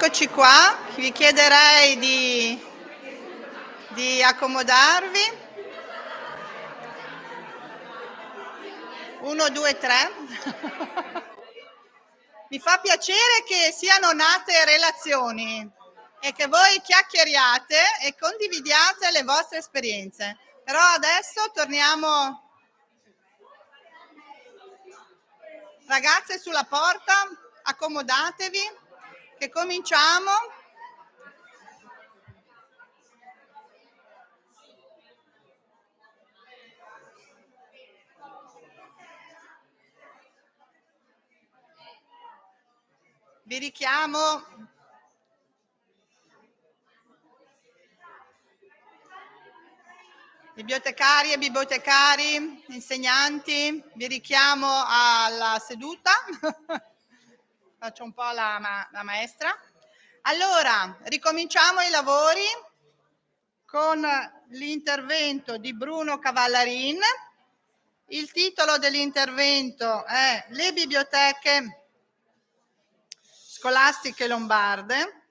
Eccoci qua, vi chiederei di accomodarvi. 1, 2, 3. Mi fa piacere che siano nate relazioni e che voi chiacchieriate e condividiate le vostre esperienze. Però adesso torniamo. Ragazze sulla porta, accomodatevi, che cominciamo. Vi richiamo. Bibliotecarie, bibliotecari, insegnanti, vi richiamo alla seduta. Faccio un po' la maestra. Allora, ricominciamo i lavori con l'intervento di Bruno Cavallarin. Il titolo dell'intervento è Le biblioteche scolastiche lombarde.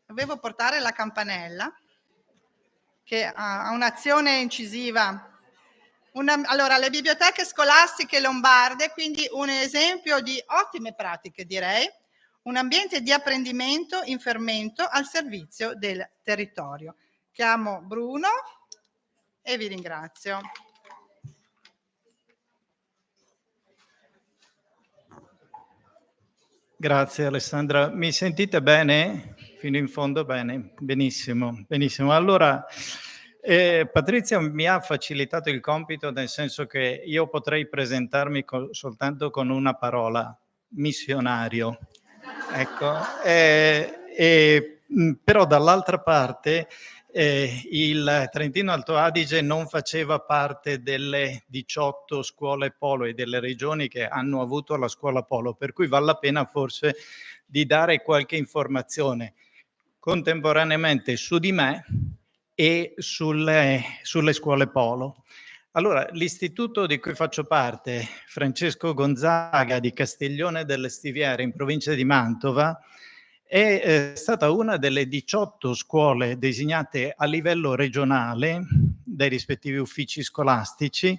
Dovevo portare la campanella, che ha un'azione incisiva. Allora, le biblioteche scolastiche lombarde, quindi un esempio di ottime pratiche, direi, un ambiente di apprendimento in fermento al servizio del territorio. Chiamo Bruno e vi ringrazio. Grazie Alessandra, mi sentite bene? Fino in fondo bene? Benissimo, benissimo. Allora, Patrizia mi ha facilitato il compito, nel senso che io potrei presentarmi soltanto con una parola: missionario. Ecco, però dall'altra parte il Trentino Alto Adige non faceva parte delle 18 scuole polo e delle regioni che hanno avuto la scuola polo, per cui vale la pena forse di dare qualche informazione contemporaneamente su di me e sulle scuole polo. Allora, l'istituto di cui faccio parte, Francesco Gonzaga di Castiglione delle Stiviere, in provincia di Mantova, è stata una delle 18 scuole designate a livello regionale dai rispettivi uffici scolastici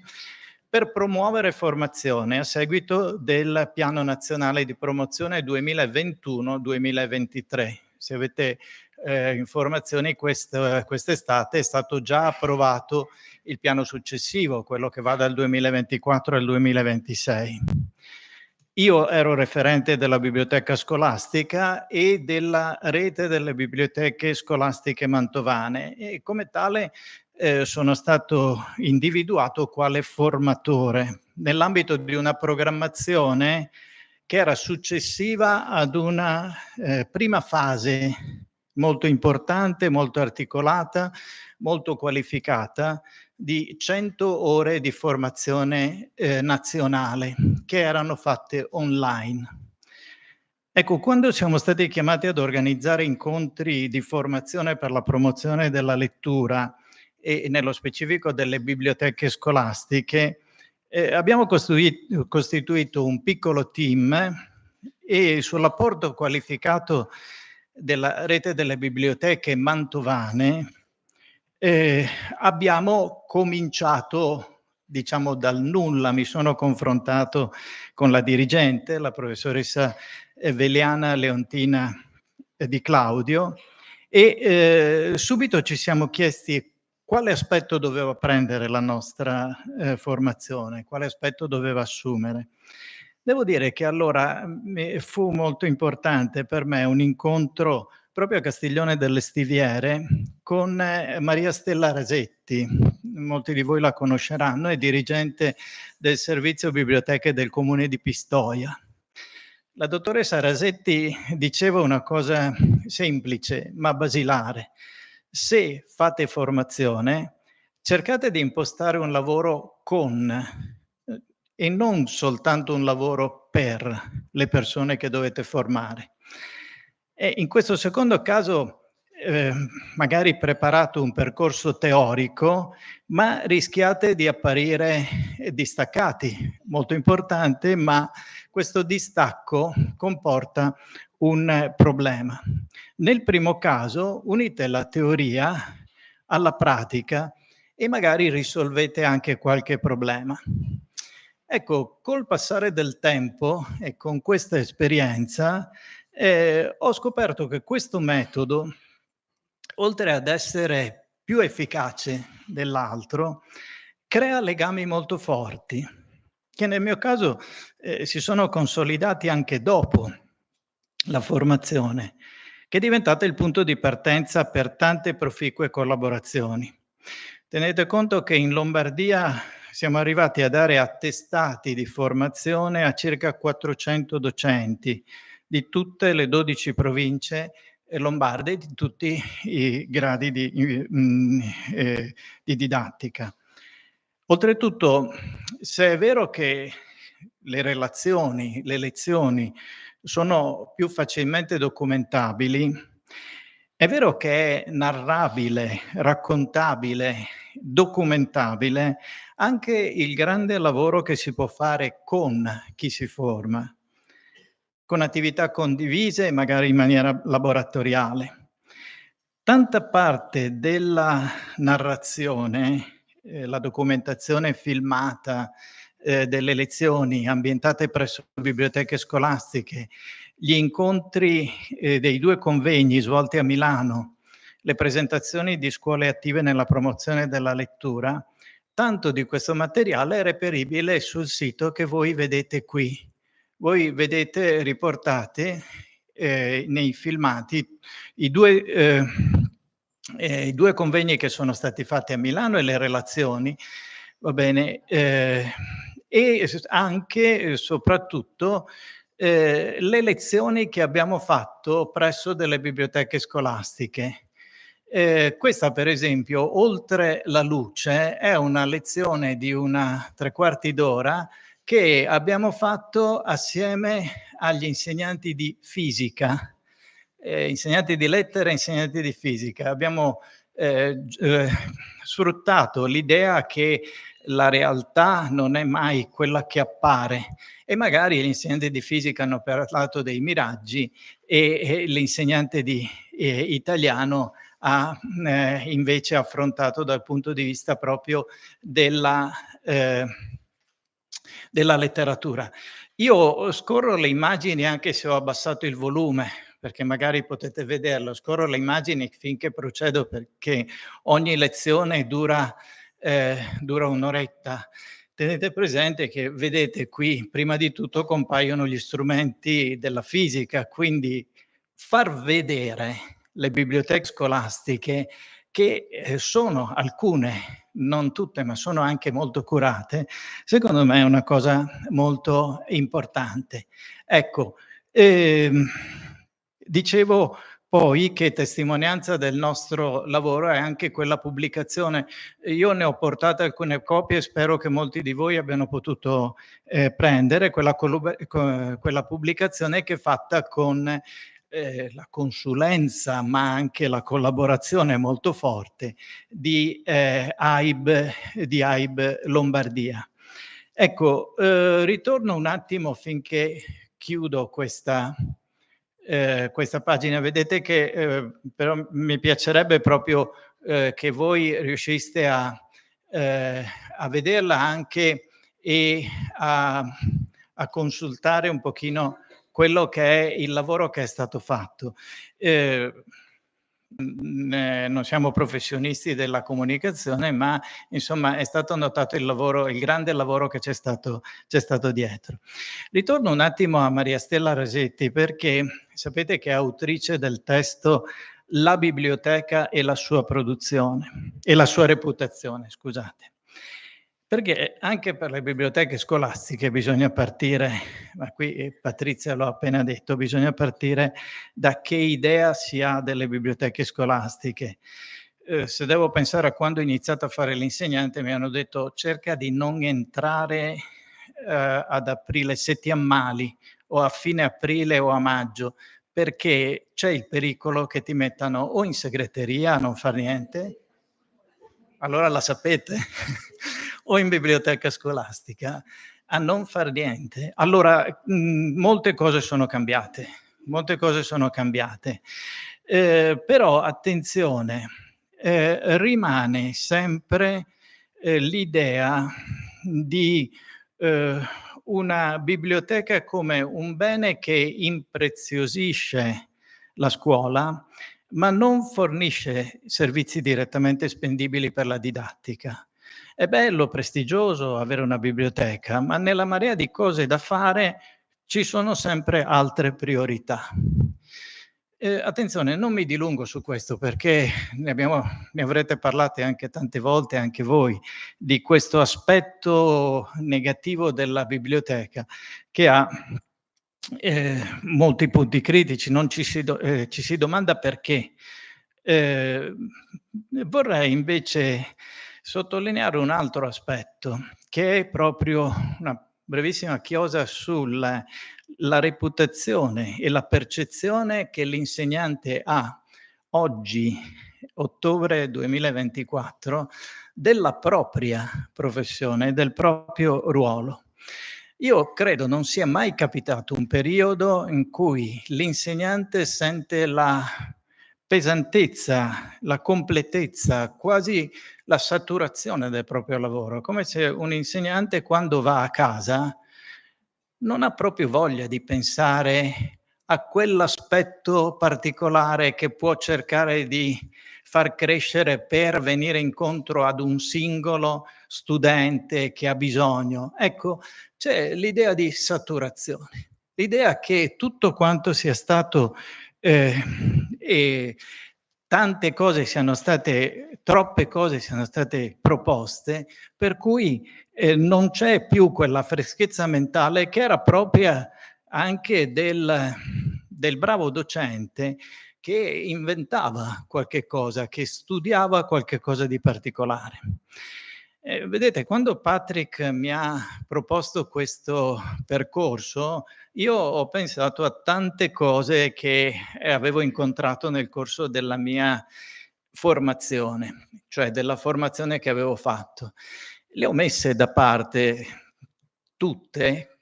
per promuovere formazione a seguito del Piano Nazionale di Promozione 2021-2023. Se avete informazioni, quest'estate è stato già approvato il piano successivo, quello che va dal 2024 al 2026. Io ero referente della biblioteca scolastica e della rete delle biblioteche scolastiche mantovane e come tale sono stato individuato quale formatore nell'ambito di una programmazione che era successiva ad una prima fase molto importante, molto articolata, molto qualificata, di 100 ore di formazione nazionale che erano fatte online. Ecco, quando siamo stati chiamati ad organizzare incontri di formazione per la promozione della lettura e nello specifico delle biblioteche scolastiche, abbiamo costituito un piccolo team e sull'apporto qualificato della rete delle biblioteche mantovane abbiamo cominciato, diciamo, dal nulla. Mi sono confrontato con la dirigente, la professoressa Veliana Leontina Di Claudio, e subito ci siamo chiesti quale aspetto doveva prendere la nostra formazione, quale aspetto doveva assumere. Devo dire che allora fu molto importante per me un incontro proprio a Castiglione delle Stiviere con Maria Stella Rasetti. Molti di voi la conosceranno, è dirigente del servizio biblioteche del comune di Pistoia. La dottoressa Rasetti diceva una cosa semplice ma basilare: se fate formazione, cercate di impostare un lavoro con e non soltanto un lavoro per le persone che dovete formare. E in questo secondo caso magari preparato un percorso teorico, ma rischiate di apparire distaccati, molto importante, ma questo distacco comporta un problema. Nel primo caso unite la teoria alla pratica e magari risolvete anche qualche problema. Ecco, col passare del tempo e con questa esperienza ho scoperto che questo metodo, oltre ad essere più efficace dell'altro, crea legami molto forti, che nel mio caso si sono consolidati anche dopo la formazione, che è diventata il punto di partenza per tante proficue collaborazioni. Tenete conto che in Lombardia siamo arrivati a dare attestati di formazione a circa 400 docenti di tutte le 12 province lombarde, di tutti i gradi di didattica. Oltretutto, se è vero che le relazioni, le lezioni sono più facilmente documentabili, è vero che è narrabile, raccontabile, documentabile anche il grande lavoro che si può fare con chi si forma, con attività condivise, magari in maniera laboratoriale. Tanta parte della narrazione, la documentazione filmata, delle lezioni ambientate presso biblioteche scolastiche, gli incontri, dei 2 convegni svolti a Milano, le presentazioni di scuole attive nella promozione della lettura, tanto di questo materiale è reperibile sul sito che voi vedete qui. Voi vedete riportate, nei filmati i 2 convegni che sono stati fatti a Milano e le relazioni, va bene, e anche e soprattutto le lezioni che abbiamo fatto presso delle biblioteche scolastiche. Questa per esempio, Oltre la luce, è una lezione di una 3/4 d'ora che abbiamo fatto assieme agli insegnanti di fisica, insegnanti di lettere, insegnanti di fisica. Abbiamo sfruttato l'idea che la realtà non è mai quella che appare e magari gli insegnanti di fisica hanno parlato dei miraggi e l'insegnante di italiano ha invece affrontato dal punto di vista proprio della letteratura. Io scorro le immagini anche se ho abbassato il volume, perché magari potete vederlo. Scorro le immagini finché procedo perché ogni lezione dura 1 oretta. Tenete presente che vedete qui, prima di tutto compaiono gli strumenti della fisica, quindi far vedere le biblioteche scolastiche che sono alcune, non tutte, ma sono anche molto curate, secondo me è una cosa molto importante. Ecco, dicevo poi che testimonianza del nostro lavoro è anche quella pubblicazione. Io ne ho portate alcune copie e spero che molti di voi abbiano potuto prendere quella pubblicazione che è fatta con la consulenza, ma anche la collaborazione molto forte di AIB Lombardia. Ecco, ritorno un attimo finché chiudo questa pagina. Vedete che però mi piacerebbe proprio che voi riusciste a vederla anche e a consultare un pochino quello che è il lavoro che è stato fatto. Non siamo professionisti della comunicazione, ma insomma è stato notato il grande lavoro che c'è stato dietro. Ritorno un attimo a Maria Stella Rasetti, perché sapete che è autrice del testo La biblioteca e la sua produzione e la sua reputazione, scusate. Perché anche per le biblioteche scolastiche bisogna partire, ma qui Patrizia l'ha appena detto, bisogna partire da che idea si ha delle biblioteche scolastiche. Se devo pensare a quando ho iniziato a fare l'insegnante, mi hanno detto: cerca di non entrare ad aprile, se ti ammali, o a fine aprile o a maggio, perché c'è il pericolo che ti mettano o in segreteria a non far niente, allora la sapete, o in biblioteca scolastica a non far niente. Allora, molte cose sono cambiate, però attenzione, rimane sempre l'idea di una biblioteca come un bene che impreziosisce la scuola, ma non fornisce servizi direttamente spendibili per la didattica. È bello, prestigioso avere una biblioteca, ma nella marea di cose da fare ci sono sempre altre priorità. Attenzione, non mi dilungo su questo perché ne avrete parlate anche tante volte, anche voi, di questo aspetto negativo della biblioteca che ha molti punti critici, non ci si domanda perché. Vorrei invece sottolineare un altro aspetto, che è proprio una brevissima chiosa sulla reputazione e la percezione che l'insegnante ha oggi, ottobre 2024, della propria professione, del proprio ruolo. Io credo non sia mai capitato un periodo in cui l'insegnante sente la pesantezza, la completezza, quasi la saturazione del proprio lavoro, come se un insegnante quando va a casa non ha proprio voglia di pensare a quell'aspetto particolare che può cercare di far crescere per venire incontro ad un singolo studente che ha bisogno. Ecco, c'è l'idea di saturazione, l'idea che tutto quanto sia stato e troppe cose siano state proposte, per cui non c'è più quella freschezza mentale che era propria anche del bravo docente che inventava qualche cosa, che studiava qualche cosa di particolare. Vedete, quando Patrick mi ha proposto questo percorso, io ho pensato a tante cose che avevo incontrato nel corso della mia formazione, cioè della formazione che avevo fatto. Le ho messe da parte tutte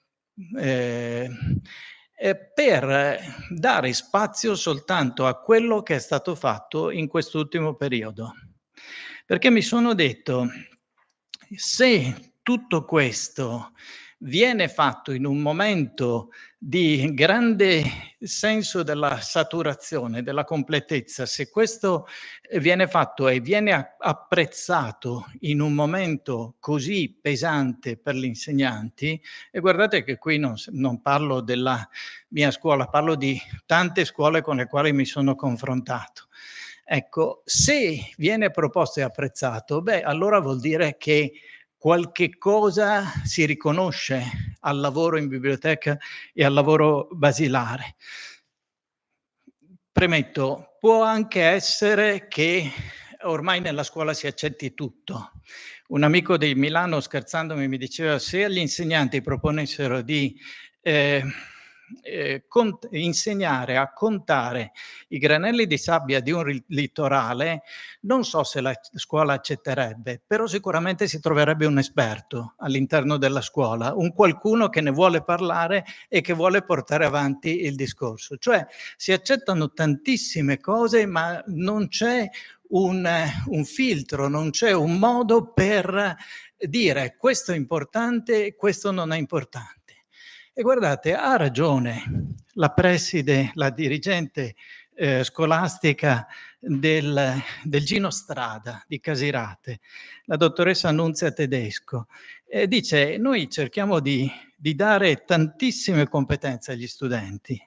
per dare spazio soltanto a quello che è stato fatto in quest'ultimo periodo. Perché mi sono detto, se tutto questo viene fatto in un momento di grande senso della saturazione, della completezza, se questo viene fatto e viene apprezzato in un momento così pesante per gli insegnanti, e guardate che qui non parlo della mia scuola, parlo di tante scuole con le quali mi sono confrontato. Ecco, se viene proposto e apprezzato, allora vuol dire che qualche cosa si riconosce al lavoro in biblioteca e al lavoro basilare. Premetto, può anche essere che ormai nella scuola si accetti tutto. Un amico di Milano scherzandomi mi diceva: se agli insegnanti proponessero di insegnare a contare i granelli di sabbia di un litorale, non so se la scuola accetterebbe, però sicuramente si troverebbe un esperto all'interno della scuola, un qualcuno che ne vuole parlare e che vuole portare avanti il discorso. Cioè si accettano tantissime cose, ma non c'è un filtro, non c'è un modo per dire questo è importante e questo non è importante. E guardate, ha ragione la preside, la dirigente scolastica del Gino Strada di Casirate, la dottoressa Annunzia Tedesco, dice: noi cerchiamo di dare tantissime competenze agli studenti,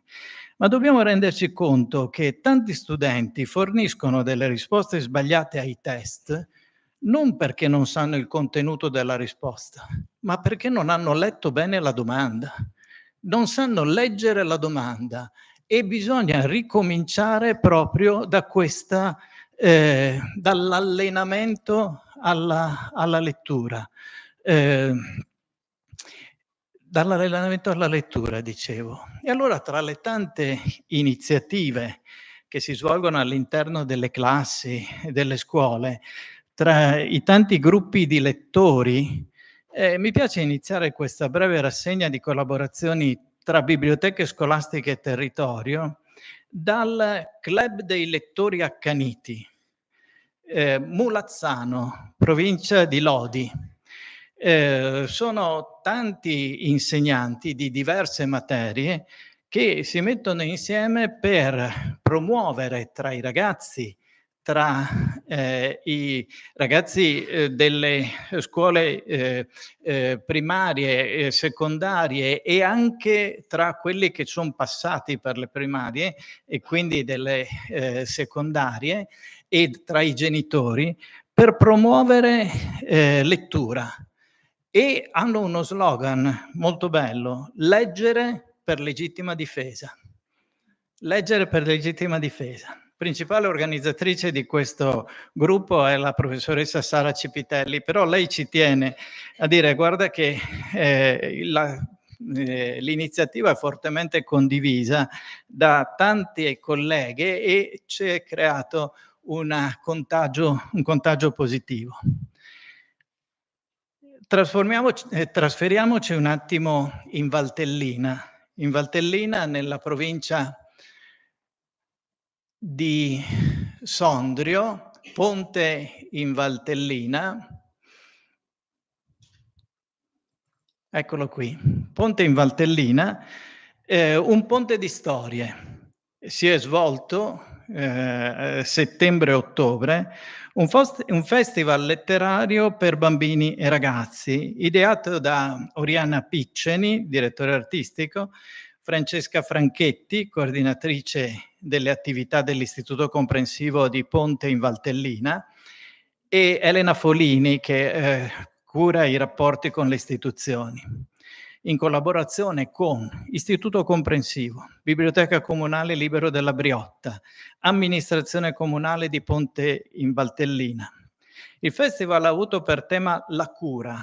ma dobbiamo renderci conto che tanti studenti forniscono delle risposte sbagliate ai test non perché non sanno il contenuto della risposta, ma perché non hanno letto bene la domanda. Non sanno leggere la domanda e bisogna ricominciare proprio da questa, dall'allenamento alla lettura. Dall'allenamento alla lettura, dicevo. E allora tra le tante iniziative che si svolgono all'interno delle classi e delle scuole, tra i tanti gruppi di lettori, mi piace iniziare questa breve rassegna di collaborazioni tra biblioteche scolastiche e territorio dal Club dei lettori accaniti, Mulazzano, provincia di Lodi. Sono tanti insegnanti di diverse materie che si mettono insieme per promuovere tra i ragazzi, delle scuole primarie, secondarie e anche tra quelli che son passati per le primarie e quindi delle secondarie e tra i genitori, per promuovere lettura. E hanno uno slogan molto bello: leggere per legittima difesa. Leggere per legittima difesa. Principale organizzatrice di questo gruppo è la professoressa Sara Cipitelli, però lei ci tiene a dire: guarda che l'iniziativa è fortemente condivisa da tante colleghe e si è creato un contagio positivo. Trasferiamoci un attimo in Valtellina, nella provincia di Sondrio, Ponte in Valtellina. Eccolo qui, Ponte in Valtellina, un ponte di storie. Si è svolto settembre-ottobre un festival letterario per bambini e ragazzi, ideato da Oriana Picceni, direttore artistico, Francesca Franchetti, coordinatrice delle attività dell'Istituto Comprensivo di Ponte in Valtellina, e Elena Folini, che cura i rapporti con le istituzioni, in collaborazione con Istituto Comprensivo, Biblioteca Comunale Libero della Briotta, Amministrazione Comunale di Ponte in Valtellina. Il festival ha avuto per tema la cura,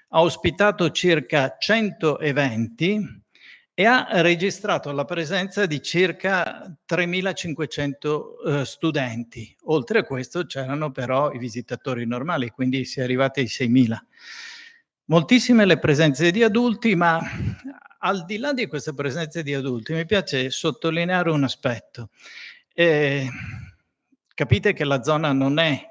ha ospitato circa 100 eventi e ha registrato la presenza di circa 3.500 studenti. Oltre a questo c'erano però i visitatori normali, quindi si è arrivati ai 6.000. Moltissime le presenze di adulti, ma al di là di queste presenze di adulti mi piace sottolineare un aspetto. Capite che la zona non è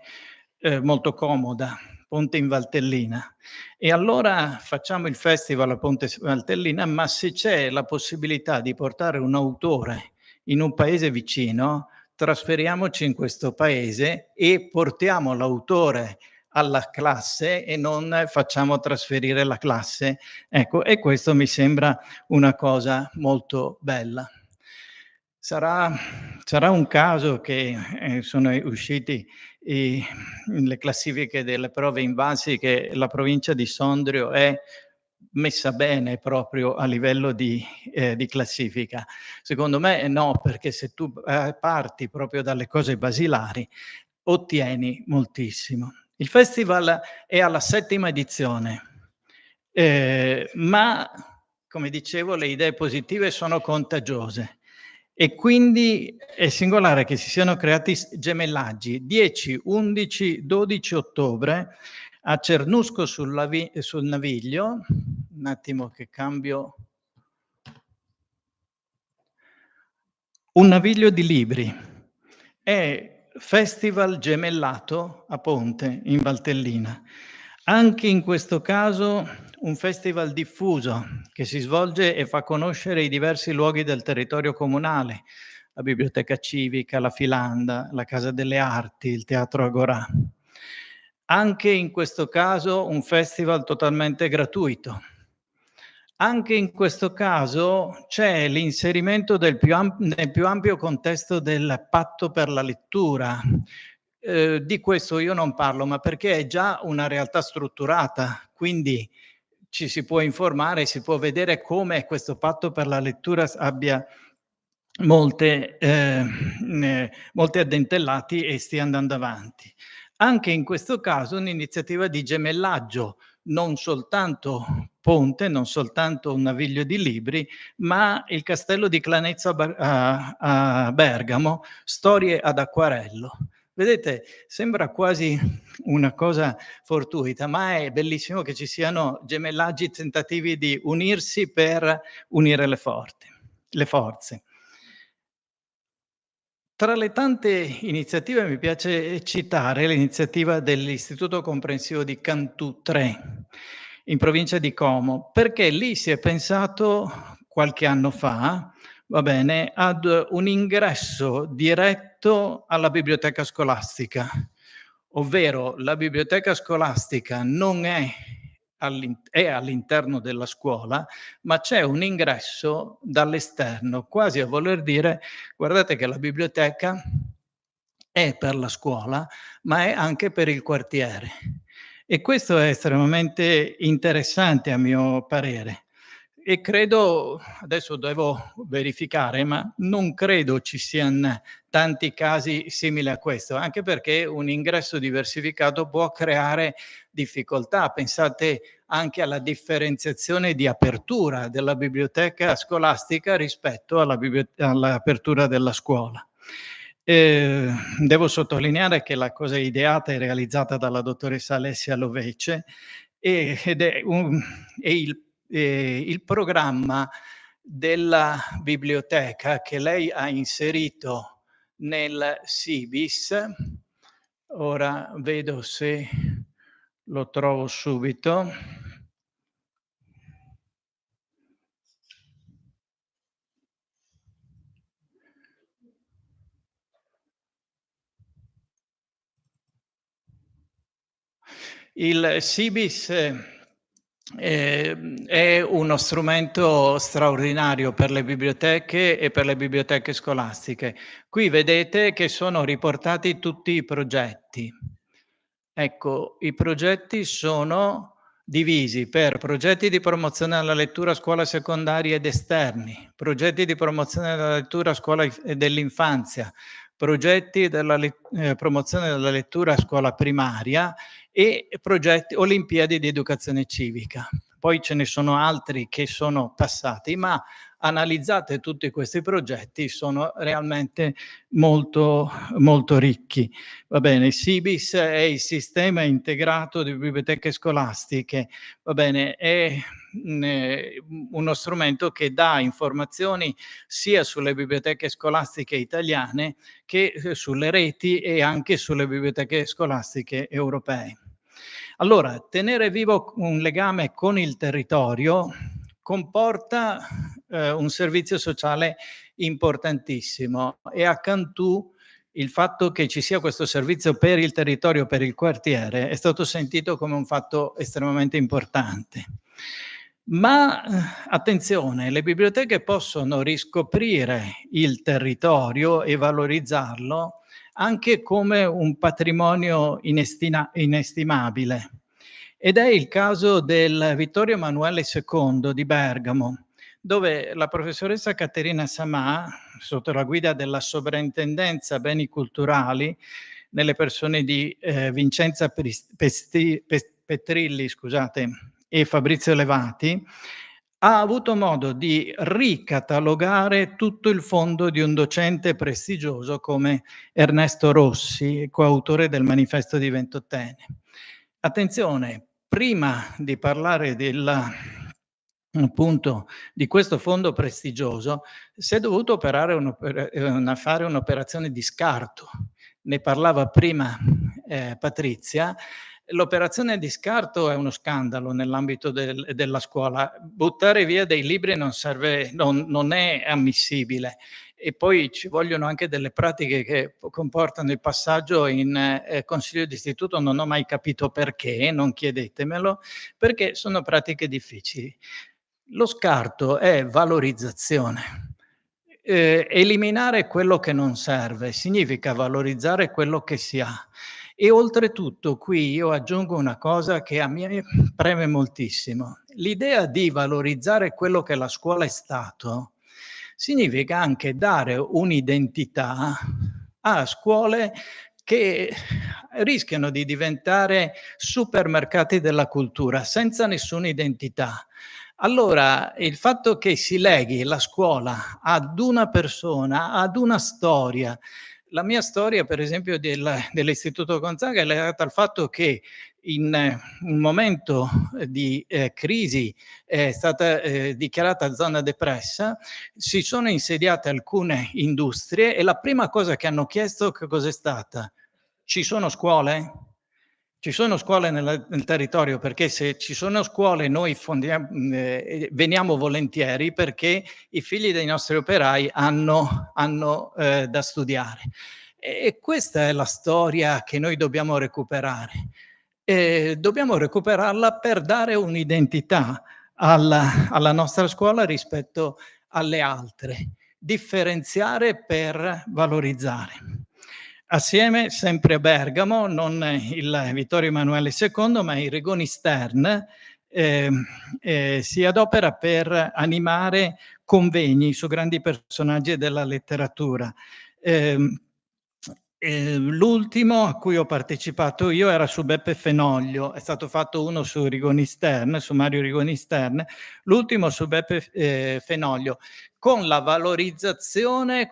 molto comoda, Ponte in Valtellina, e allora facciamo il festival a Ponte Valtellina, ma se c'è la possibilità di portare un autore in un paese vicino, trasferiamoci in questo paese e portiamo l'autore alla classe e non facciamo trasferire la classe. Ecco, e questo mi sembra una cosa molto bella. Sarà un caso che sono usciti le classifiche delle prove Invalsi, che la provincia di Sondrio è messa bene proprio a livello di classifica. Secondo me no, perché se tu parti proprio dalle cose basilari, ottieni moltissimo. Il festival è alla 7ª edizione, ma come dicevo le idee positive sono contagiose. E quindi è singolare che si siano creati gemellaggi 10, 11, 12 ottobre a Cernusco sul Naviglio. Un attimo che cambio. Un Naviglio di libri. È festival gemellato a Ponte in Valtellina. Anche in questo caso un festival diffuso che si svolge e fa conoscere i diversi luoghi del territorio comunale, la biblioteca civica, la Filanda, la Casa delle Arti, il Teatro Agorà. Anche in questo caso un festival totalmente gratuito. Anche in questo caso c'è l'inserimento nel più ampio contesto del patto per la lettura. Di questo io non parlo, ma perché è già una realtà strutturata, quindi ci si può informare, si può vedere come questo patto per la lettura abbia molti addentellati e stia andando avanti. Anche in questo caso un'iniziativa di gemellaggio, non soltanto ponte, non soltanto un naviglio di libri, ma il castello di Clanezzo a Bergamo, storie ad acquarello. Vedete, sembra quasi una cosa fortuita, ma è bellissimo che ci siano gemellaggi, tentativi di unirsi per unire le forze. Tra le tante iniziative mi piace citare l'iniziativa dell'Istituto Comprensivo di Cantù 3, in provincia di Como, perché lì si è pensato qualche anno fa, va bene, ad un ingresso diretto alla biblioteca scolastica, ovvero la biblioteca scolastica non è all'interno della scuola, ma c'è un ingresso dall'esterno, quasi a voler dire: guardate che la biblioteca è per la scuola, ma è anche per il quartiere. E questo è estremamente interessante a mio parere. E credo, adesso devo verificare, ma non credo ci siano tanti casi simili a questo, anche perché un ingresso diversificato può creare difficoltà. Pensate anche alla differenziazione di apertura della biblioteca scolastica rispetto all'apertura della scuola. Devo sottolineare che la cosa ideata e realizzata dalla dottoressa Alessia Lovece ed è il programma della biblioteca che lei ha inserito nel SIBIS. Ora vedo se lo trovo subito. Il SIBIS è uno strumento straordinario per le biblioteche e per le biblioteche scolastiche. Qui vedete che sono riportati tutti i progetti. Ecco, i progetti sono divisi per progetti di promozione alla lettura a scuola secondaria ed esterni, progetti di promozione della lettura a scuola dell'infanzia, progetti della promozione della lettura a scuola primaria e progetti Olimpiadi di educazione civica. Poi ce ne sono altri che sono passati, ma analizzate tutti questi progetti sono realmente molto, molto ricchi. Va bene, il SIBIS è il sistema integrato di biblioteche scolastiche, va bene, è uno strumento che dà informazioni sia sulle biblioteche scolastiche italiane che sulle reti e anche sulle biblioteche scolastiche europee. Allora, tenere vivo un legame con il territorio comporta un servizio sociale importantissimo e a Cantù il fatto che ci sia questo servizio per il territorio, per il quartiere, è stato sentito come un fatto estremamente importante. Ma attenzione, le biblioteche possono riscoprire il territorio e valorizzarlo anche come un patrimonio inestimabile. Ed è il caso del Vittorio Emanuele II di Bergamo, dove la professoressa Caterina Samà, sotto la guida della Sovrintendenza Beni Culturali, nelle persone di Vincenza Petrilli, scusate, e Fabrizio Levati, ha avuto modo di ricatalogare tutto il fondo di un docente prestigioso come Ernesto Rossi, coautore del Manifesto di Ventotene. Attenzione, prima di parlare appunto di questo fondo prestigioso, si è dovuto fare un'operazione di scarto. Ne parlava prima Patrizia. L'operazione di scarto è uno scandalo nell'ambito della scuola. Buttare via dei libri non è ammissibile. E poi ci vogliono anche delle pratiche che comportano il passaggio in consiglio d'istituto. Non ho mai capito perché, non chiedetemelo, perché sono pratiche difficili. Lo scarto è valorizzazione. Eliminare quello che non serve significa valorizzare quello che si ha. E oltretutto qui io aggiungo una cosa che a me preme moltissimo. L'idea di valorizzare quello che la scuola è stato significa anche dare un'identità a scuole che rischiano di diventare supermercati della cultura senza nessuna identità. Allora, il fatto che si leghi la scuola ad una persona, ad una storia, la mia storia per esempio dell'Istituto Gonzaga è legata al fatto che in un momento di crisi è stata dichiarata zona depressa, si sono insediate alcune industrie e la prima cosa che hanno chiesto che cos'è stata? Ci sono scuole? Ci sono scuole nel territorio? Perché se ci sono scuole noi veniamo volentieri perché i figli dei nostri operai hanno da studiare. E questa è la storia che noi dobbiamo recuperare. Dobbiamo recuperarla per dare un'identità alla nostra scuola rispetto alle altre, differenziare per valorizzare. Assieme, sempre a Bergamo, non il Vittorio Emanuele II, ma il Rigoni Stern, si adopera per animare convegni su grandi personaggi della letteratura. L'ultimo a cui ho partecipato io era su Beppe Fenoglio, è stato fatto uno su Rigoni Stern, su Mario Rigoni Stern, l'ultimo su Beppe Fenoglio, con la valorizzazione,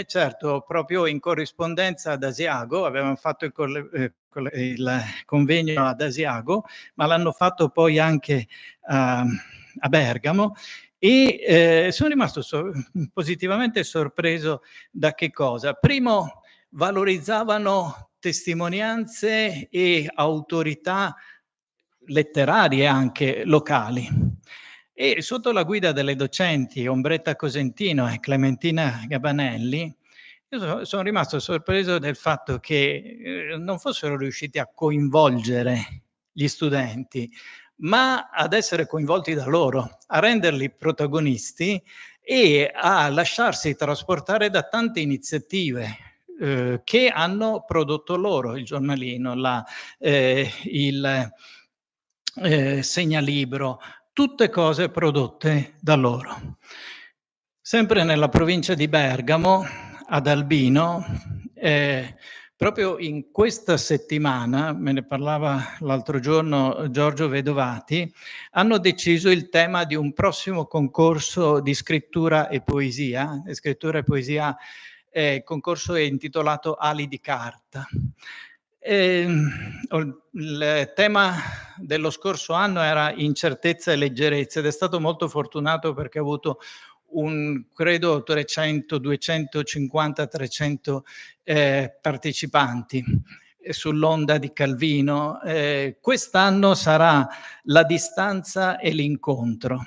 certo, proprio in corrispondenza ad Asiago, avevano fatto il convegno ad Asiago, ma l'hanno fatto poi anche a Bergamo, e sono rimasto positivamente sorpreso da che cosa? Primo, valorizzavano testimonianze e autorità letterarie anche locali. E sotto la guida delle docenti Ombretta Cosentino e Clementina Gabanelli, io sono rimasto sorpreso del fatto che non fossero riusciti a coinvolgere gli studenti, ma ad essere coinvolti da loro, a renderli protagonisti e a lasciarsi trasportare da tante iniziative che hanno prodotto loro, il giornalino, il segnalibro, tutte cose prodotte da loro. Sempre nella provincia di Bergamo, ad Albino, proprio in questa settimana, me ne parlava l'altro giorno Giorgio Vedovati, hanno deciso il tema di un prossimo concorso di scrittura e poesia. Il concorso è intitolato Ali di carta. Il tema dello scorso anno era incertezza e leggerezza ed è stato molto fortunato perché ha avuto credo 300, 250, 300 partecipanti sull'onda di Calvino. Quest'anno sarà la distanza e l'incontro.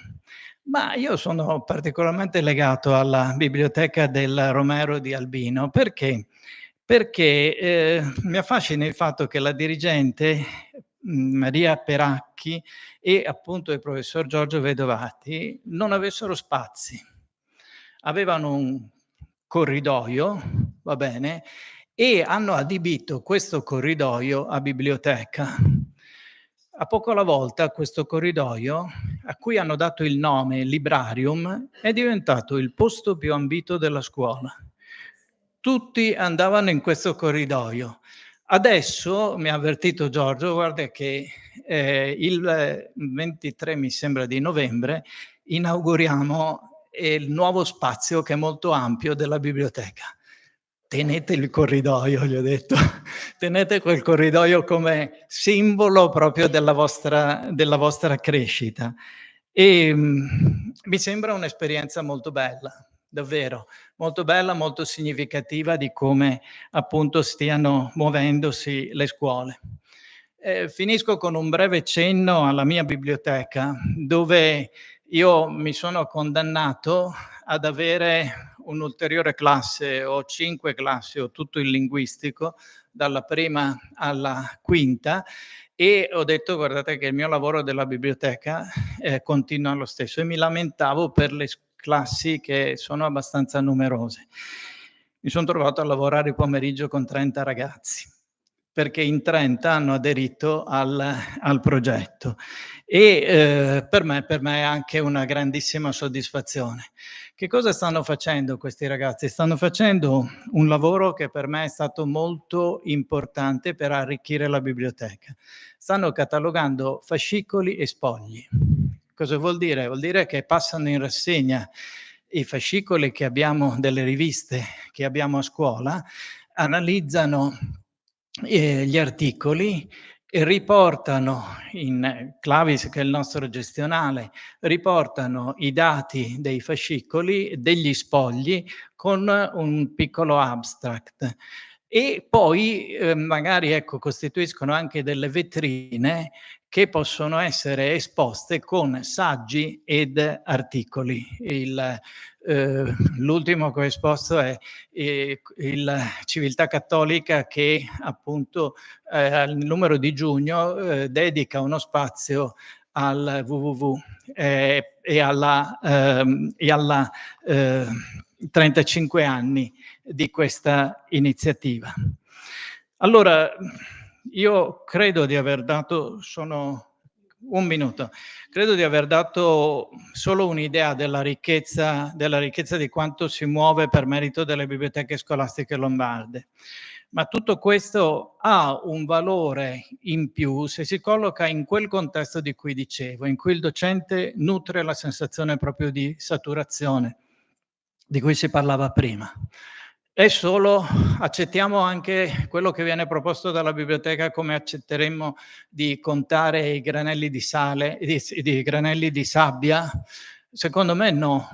Ma io sono particolarmente legato alla biblioteca del Romero di Albino perché mi affascina il fatto che la dirigente Maria Peracchi e appunto il professor Giorgio Vedovati non avessero spazi. Avevano un corridoio, va bene, e hanno adibito questo corridoio a biblioteca. A poco alla volta questo corridoio, a cui hanno dato il nome Librarium, è diventato il posto più ambito della scuola. Tutti andavano in questo corridoio. Adesso, mi ha avvertito Giorgio, guarda che il 23, mi sembra, di novembre, inauguriamo il nuovo spazio che è molto ampio della biblioteca. Tenete il corridoio, gli ho detto, tenete quel corridoio come simbolo proprio della vostra crescita. E mi sembra un'esperienza molto bella, davvero, molto bella, molto significativa di come appunto stiano muovendosi le scuole. Finisco con un breve cenno alla mia biblioteca, dove io mi sono condannato ad avere un'ulteriore classe o 5 classi o tutto il linguistico, dalla prima alla quinta, e ho detto guardate che il mio lavoro della biblioteca continua lo stesso, e mi lamentavo per le classi che sono abbastanza numerose. Mi sono trovato a lavorare il pomeriggio con 30 ragazzi. perché in 30 hanno aderito al progetto e per me è anche una grandissima soddisfazione. Che cosa stanno facendo questi ragazzi? Stanno facendo un lavoro che per me è stato molto importante per arricchire la biblioteca. Stanno catalogando fascicoli e spogli. Cosa vuol dire? Vuol dire che passano in rassegna i fascicoli che abbiamo delle riviste che abbiamo a scuola, analizzano gli articoli e riportano in Clavis, che è il nostro gestionale, riportano i dati dei fascicoli, degli spogli con un piccolo abstract e poi magari ecco, costituiscono anche delle vetrine che possono essere esposte con saggi ed articoli. L'ultimo che ho esposto è il Civiltà Cattolica che appunto al numero di giugno dedica uno spazio al www e alla 35 anni di questa iniziativa. Allora, io credo di aver dato, credo di aver dato solo un'idea della ricchezza di quanto si muove per merito delle biblioteche scolastiche lombarde. Ma tutto questo ha un valore in più se si colloca in quel contesto di cui dicevo, in cui il docente nutre la sensazione proprio di saturazione, di cui si parlava prima. È solo, accettiamo anche quello che viene proposto dalla biblioteca come accetteremmo di contare i granelli di sale, di granelli di sabbia? Secondo me no.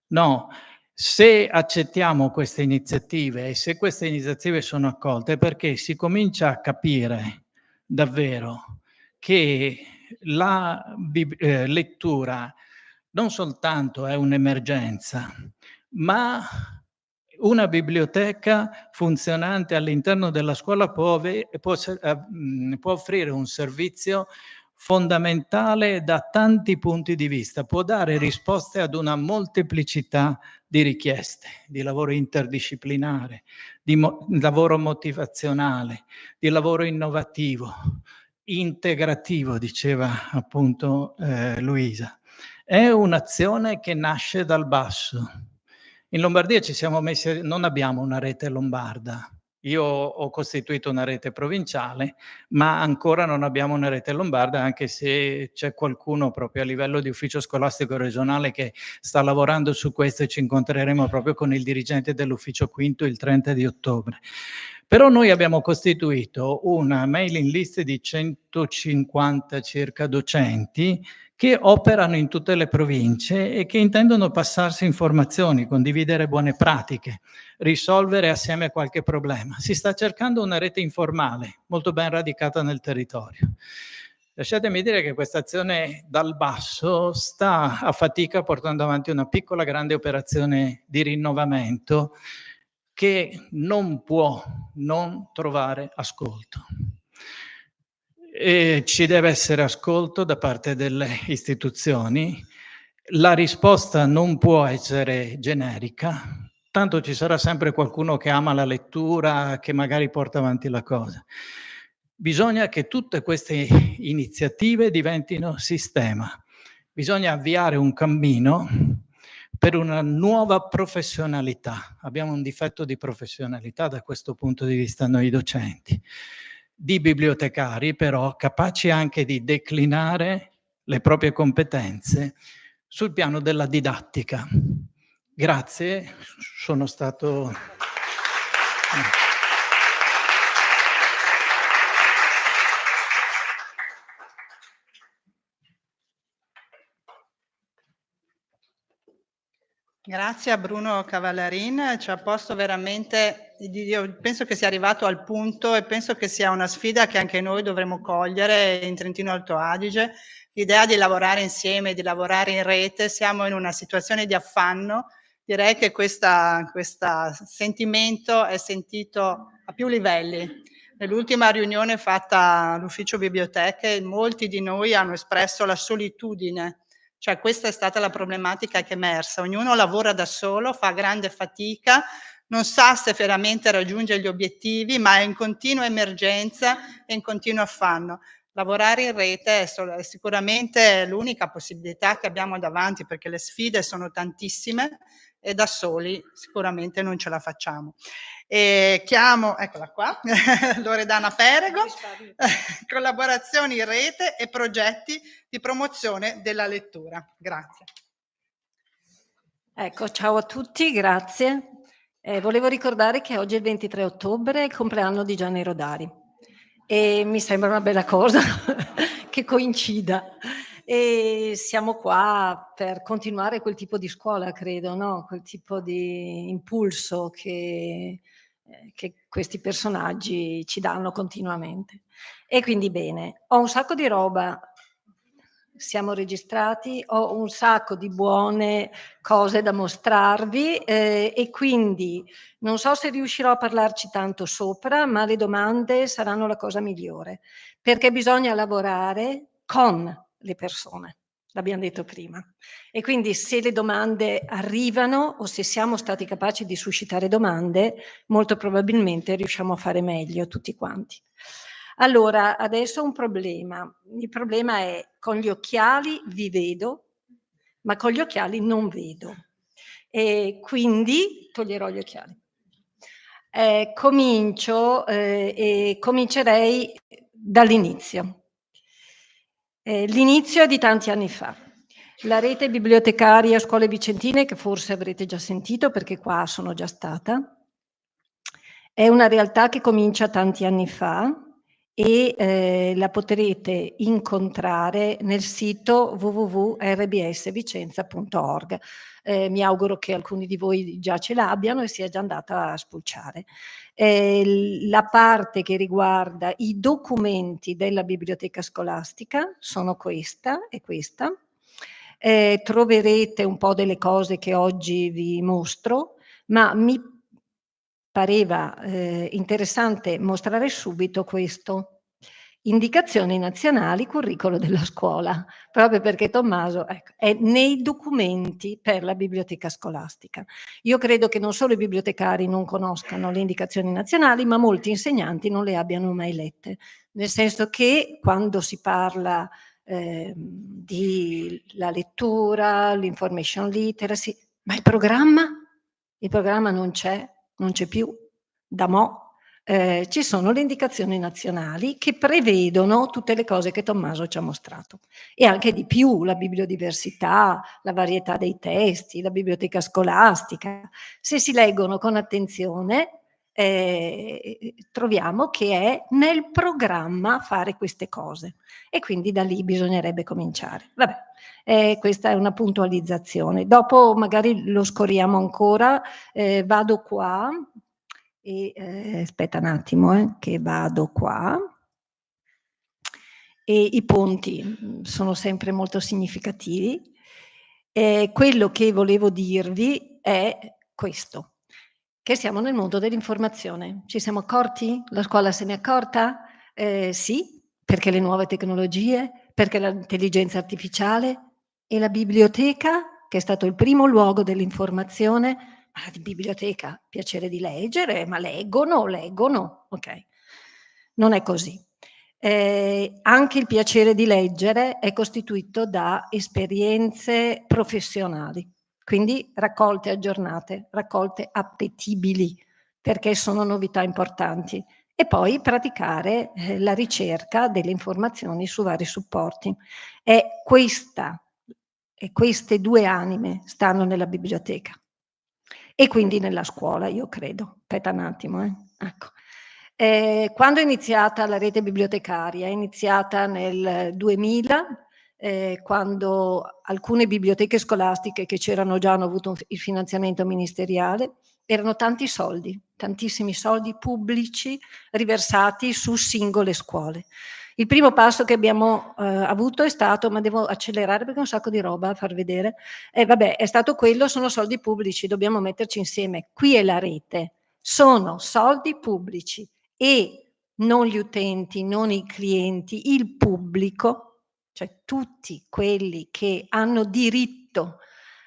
No. Se accettiamo queste iniziative e se queste iniziative sono accolte è perché si comincia a capire davvero che la lettura non soltanto è un'emergenza, ma una biblioteca funzionante all'interno della scuola può offrire un servizio fondamentale da tanti punti di vista, può dare risposte ad una molteplicità di richieste, di lavoro interdisciplinare, di lavoro motivazionale, di lavoro innovativo, integrativo, diceva appunto Luisa. È un'azione che nasce dal basso. In Lombardia ci siamo messi, non abbiamo una rete lombarda. Io ho costituito una rete provinciale, ma ancora non abbiamo una rete lombarda, anche se c'è qualcuno proprio a livello di ufficio scolastico regionale che sta lavorando su questo e ci incontreremo proprio con il dirigente dell'ufficio quinto il 30 di ottobre. Però noi abbiamo costituito una mailing list di 150 circa docenti che operano in tutte le province e che intendono passarsi informazioni, condividere buone pratiche, risolvere assieme qualche problema. Si sta cercando una rete informale, molto ben radicata nel territorio. Lasciatemi dire che questa azione dal basso sta a fatica portando avanti una piccola grande operazione di rinnovamento che non può non trovare ascolto. E ci deve essere ascolto da parte delle istituzioni, la risposta non può essere generica, tanto ci sarà sempre qualcuno che ama la lettura, che magari porta avanti la cosa. Bisogna che tutte queste iniziative diventino sistema, bisogna avviare un cammino per una nuova professionalità. Abbiamo un difetto di professionalità da questo punto di vista noi docenti, di bibliotecari però capaci anche di declinare le proprie competenze sul piano della didattica. Grazie, sono stato... Grazie a Bruno Cavallarin, ci ha posto veramente, io penso che sia arrivato al punto e penso che sia una sfida che anche noi dovremmo cogliere in Trentino Alto Adige, l'idea di lavorare insieme, di lavorare in rete. Siamo in una situazione di affanno, direi che questo sentimento è sentito a più livelli. Nell'ultima riunione fatta all'ufficio biblioteche, molti di noi hanno espresso la solitudine. Cioè questa è stata la problematica che è emersa, ognuno lavora da solo, fa grande fatica, non sa se veramente raggiunge gli obiettivi, ma è in continua emergenza e in continuo affanno. Lavorare in rete è sicuramente l'unica possibilità che abbiamo davanti, perché le sfide sono tantissime e da soli sicuramente non ce la facciamo. E chiamo, eccola qua, Loredana Perego, collaborazioni in rete e progetti di promozione della lettura. Grazie. Ecco, ciao a tutti, grazie. Volevo ricordare che oggi è il 23 ottobre, è il compleanno di Gianni Rodari e mi sembra una bella cosa che coincida. E siamo qua per continuare quel tipo di scuola, credo, no? Quel tipo di impulso che questi personaggi ci danno continuamente. E quindi bene, ho un sacco di roba. Siamo registrati, ho un sacco di buone cose da mostrarvi e quindi non so se riuscirò a parlarci tanto sopra, ma le domande saranno la cosa migliore, perché bisogna lavorare con le persone, l'abbiamo detto prima. E quindi se le domande arrivano o se siamo stati capaci di suscitare domande, molto probabilmente riusciamo a fare meglio tutti quanti. Allora, adesso un problema. Il problema è: con gli occhiali vi vedo, ma con gli occhiali non vedo. E quindi toglierò gli occhiali. Comincio e comincerei dall'inizio. L'inizio è di tanti anni fa. La rete bibliotecaria Scuole Vicentine, che forse avrete già sentito perché qua sono già stata, è una realtà che comincia tanti anni fa e la potrete incontrare nel sito www.rbsvicenza.org. Mi auguro che alcuni di voi già ce l'abbiano e sia già andata a spulciare. La parte che riguarda i documenti della biblioteca scolastica sono questa e questa. Troverete un po' delle cose che oggi vi mostro, ma mi pareva interessante mostrare subito questo: indicazioni nazionali, curricolo della scuola, proprio perché Tommaso, ecco, è nei documenti per la biblioteca scolastica. Io credo che non solo i bibliotecari non conoscano le indicazioni nazionali, ma molti insegnanti non le abbiano mai lette, nel senso che quando si parla di la lettura, l'information literacy, ma il programma non c'è più, da mo'. Ci sono le indicazioni nazionali che prevedono tutte le cose che Tommaso ci ha mostrato e anche di più: la bibliodiversità, la varietà dei testi, la biblioteca scolastica. Se si leggono con attenzione troviamo che è nel programma fare queste cose e quindi da lì bisognerebbe cominciare. Vabbè, questa è una puntualizzazione. Dopo magari lo scorriamo ancora. Vado qua e aspetta un attimo che vado qua. E i ponti sono sempre molto significativi. Quello che volevo dirvi è questo: che siamo nel mondo dell'informazione. Ci siamo accorti? La scuola se n'è accorta? Sì, perché le nuove tecnologie, perché l'intelligenza artificiale e la biblioteca, che è stato il primo luogo dell'informazione. Ma la biblioteca, piacere di leggere, ma leggono, ok. Non è così. Anche il piacere di leggere è costituito da esperienze professionali, quindi raccolte aggiornate, raccolte appetibili, perché sono novità importanti, e poi praticare la ricerca delle informazioni su vari supporti. Queste due anime stanno nella biblioteca e quindi nella scuola, io credo. Aspetta un attimo, ecco. Quando è iniziata la rete bibliotecaria? È iniziata nel 2000, quando alcune biblioteche scolastiche che c'erano già hanno avuto il finanziamento ministeriale. Erano tanti soldi, tantissimi soldi pubblici riversati su singole scuole. Il primo passo che abbiamo avuto è stato, ma devo accelerare perché ho un sacco di roba a far vedere, è stato quello: sono soldi pubblici, dobbiamo metterci insieme. Qui è la rete, sono soldi pubblici e non gli utenti, non i clienti, il pubblico, cioè tutti quelli che hanno diritto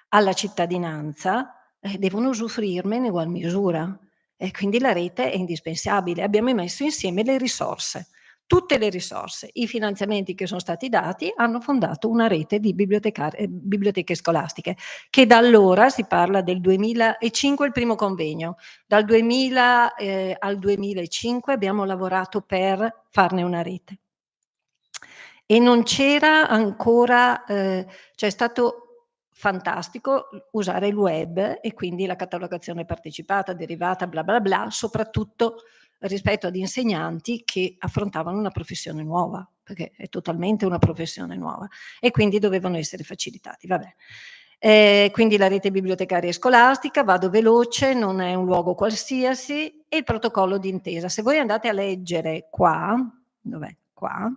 alla cittadinanza, devono usufruirne in ugual misura. E quindi la rete è indispensabile. Abbiamo messo insieme le risorse, tutte le risorse, i finanziamenti che sono stati dati hanno fondato una rete di biblioteche scolastiche, che da allora, si parla del 2005 il primo convegno, dal 2000 al 2005 abbiamo lavorato per farne una rete. E non c'era ancora, cioè è stato fantastico usare il web e quindi la catalogazione partecipata, derivata, bla bla bla, soprattutto rispetto ad insegnanti che affrontavano una professione nuova, perché è totalmente una professione nuova e quindi dovevano essere facilitati. Vabbè. Quindi la rete bibliotecaria e scolastica, vado veloce, non è un luogo qualsiasi, e il protocollo d'intesa. Se voi andate a leggere qua, dov'è? Qua,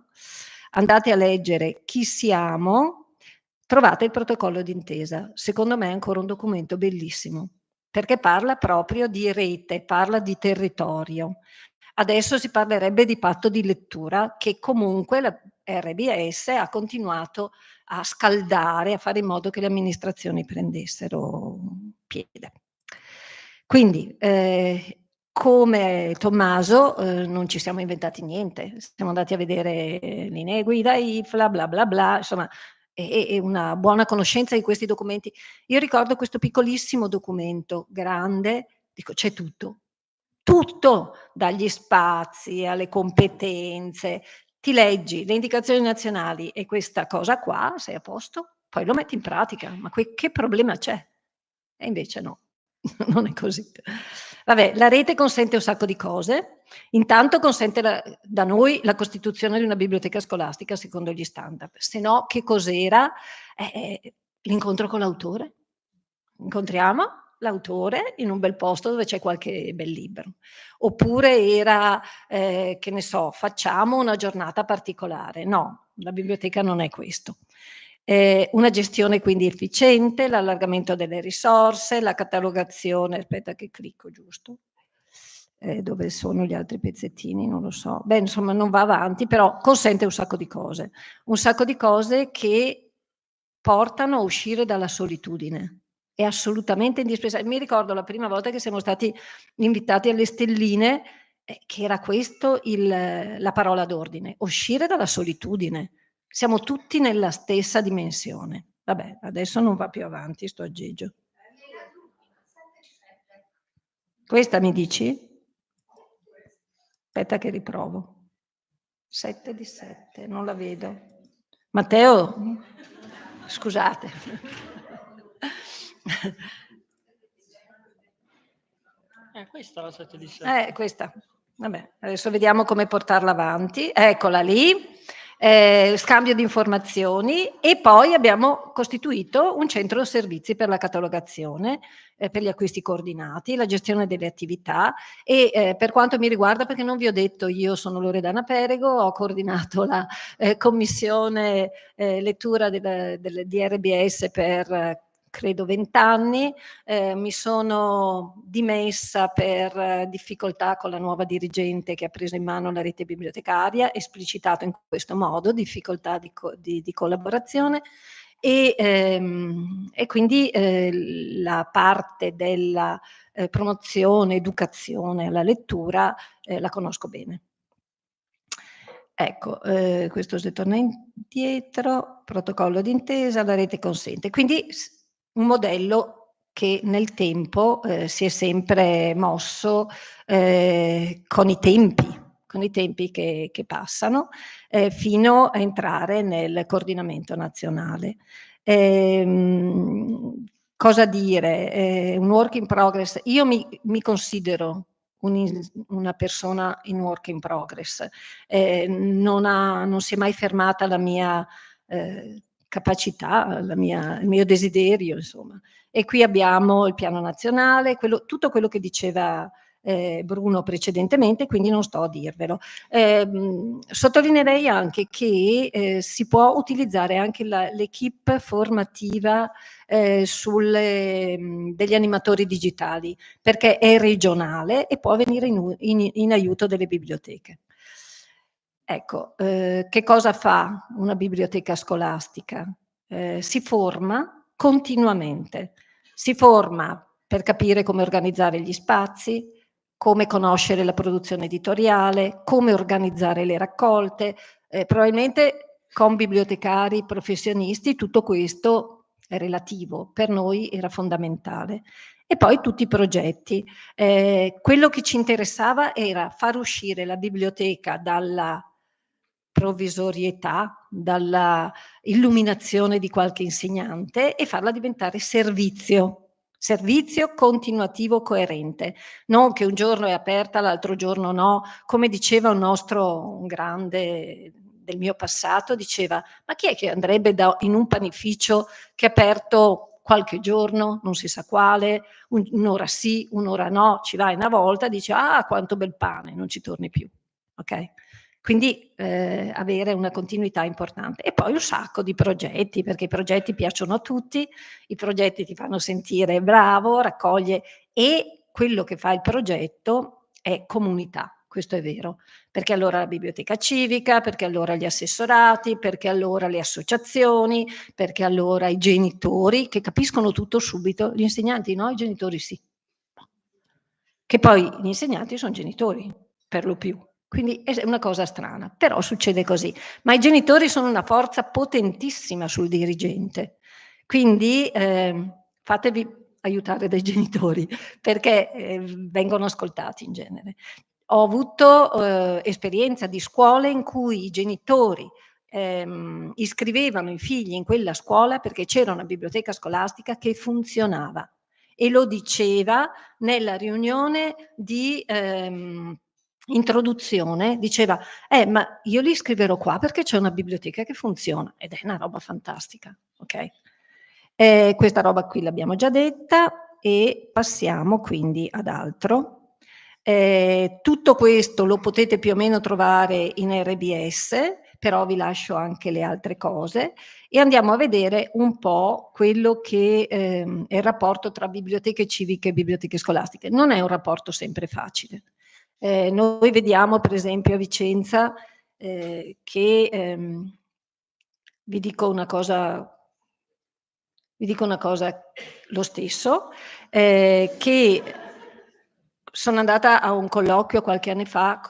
andate a leggere chi siamo, trovate il protocollo d'intesa. Secondo me è ancora un documento bellissimo, perché parla proprio di rete, parla di territorio. Adesso si parlerebbe di patto di lettura, che comunque la RBS ha continuato a scaldare, a fare in modo che le amministrazioni prendessero piede. Quindi, come Tommaso, non ci siamo inventati niente, siamo andati a vedere linee guida IFLA, bla bla bla, insomma, e una buona conoscenza di questi documenti. Io ricordo questo piccolissimo documento, grande, dico c'è tutto, tutto, dagli spazi alle competenze, ti leggi le indicazioni nazionali e questa cosa qua, sei a posto, poi lo metti in pratica, ma che problema c'è? E invece no, non è così. Vabbè, la rete consente un sacco di cose. Intanto consente da noi la costituzione di una biblioteca scolastica secondo gli standard. Se no, che cos'era? L'incontro con l'autore. Incontriamo l'autore in un bel posto dove c'è qualche bel libro. Oppure era, che ne so, facciamo una giornata particolare. No, la biblioteca non è questo. Una gestione quindi efficiente, l'allargamento delle risorse, la catalogazione, aspetta che clicco giusto, dove sono gli altri pezzettini, non lo so. Beh, insomma, non va avanti, però consente un sacco di cose che portano a uscire dalla solitudine. È assolutamente indispensabile. Mi ricordo la prima volta che siamo stati invitati alle stelline, che era questo la parola d'ordine, uscire dalla solitudine. Siamo tutti nella stessa dimensione. Vabbè, adesso non va più avanti sto aggeggio. Questa mi dici? Aspetta che riprovo. 7 di 7, non la vedo. Matteo, scusate. Questa è la 7 di 7. Questa. Vabbè, adesso vediamo come portarla avanti. Eccola lì. Scambio di informazioni, e poi abbiamo costituito un centro servizi per la catalogazione, per gli acquisti coordinati, la gestione delle attività e per quanto mi riguarda, perché non vi ho detto, io sono Loredana Perego, ho coordinato la commissione lettura di RBS per credo 20 anni, mi sono dimessa per difficoltà con la nuova dirigente che ha preso in mano la rete bibliotecaria, esplicitato in questo modo, difficoltà di collaborazione e quindi la parte della promozione, educazione alla lettura la conosco bene. Ecco, questo se torna indietro, protocollo d'intesa, la rete consente. Quindi un modello che nel tempo si è sempre mosso con i tempi che passano, fino a entrare nel coordinamento nazionale. Cosa dire? Un work in progress. Io mi considero una persona in work in progress. Non si è mai fermata la mia capacità, il mio desiderio, insomma. E qui abbiamo il piano nazionale, tutto quello che diceva Bruno precedentemente, quindi non sto a dirvelo. Sottolineerei anche che si può utilizzare anche l'equipe formativa degli animatori digitali, perché è regionale e può venire in aiuto delle biblioteche. Ecco, che cosa fa una biblioteca scolastica? Si forma continuamente, si forma per capire come organizzare gli spazi, come conoscere la produzione editoriale, come organizzare le raccolte. Probabilmente con bibliotecari professionisti tutto questo è relativo, per noi era fondamentale. E poi tutti i progetti. Quello che ci interessava era far uscire la biblioteca dalla provvisorietà, dalla illuminazione di qualche insegnante e farla diventare servizio continuativo coerente, non che un giorno è aperta, l'altro giorno no. Come diceva un grande del mio passato, diceva: ma chi è che andrebbe in un panificio che è aperto qualche giorno, non si sa quale, un'ora sì, un'ora no, ci vai una volta, dici ah quanto bel pane, non ci torni più, ok? Quindi avere una continuità importante. E poi un sacco di progetti, perché i progetti piacciono a tutti, i progetti ti fanno sentire bravo, raccoglie, e quello che fa il progetto è comunità, questo è vero, perché allora la biblioteca civica, perché allora gli assessorati, perché allora le associazioni, perché allora i genitori che capiscono tutto subito, gli insegnanti no, i genitori sì. Che poi gli insegnanti sono genitori, per lo più. Quindi è una cosa strana, però succede così. Ma i genitori sono una forza potentissima sul dirigente. Quindi fatevi aiutare dai genitori, perché vengono ascoltati in genere. Ho avuto esperienza di scuole in cui i genitori iscrivevano i figli in quella scuola perché c'era una biblioteca scolastica che funzionava, e lo diceva nella riunione di introduzione, diceva ma io li iscriverò qua perché c'è una biblioteca che funziona, ed è una roba fantastica, ok? Questa roba qui l'abbiamo già detta e passiamo quindi ad altro. Tutto questo lo potete più o meno trovare in RBS, però vi lascio anche le altre cose e andiamo a vedere un po' quello che è il rapporto tra biblioteche civiche e biblioteche scolastiche. Non è un rapporto sempre facile. Noi vediamo per esempio a Vicenza che vi dico una cosa lo stesso, che sono andata a un colloquio qualche anno fa,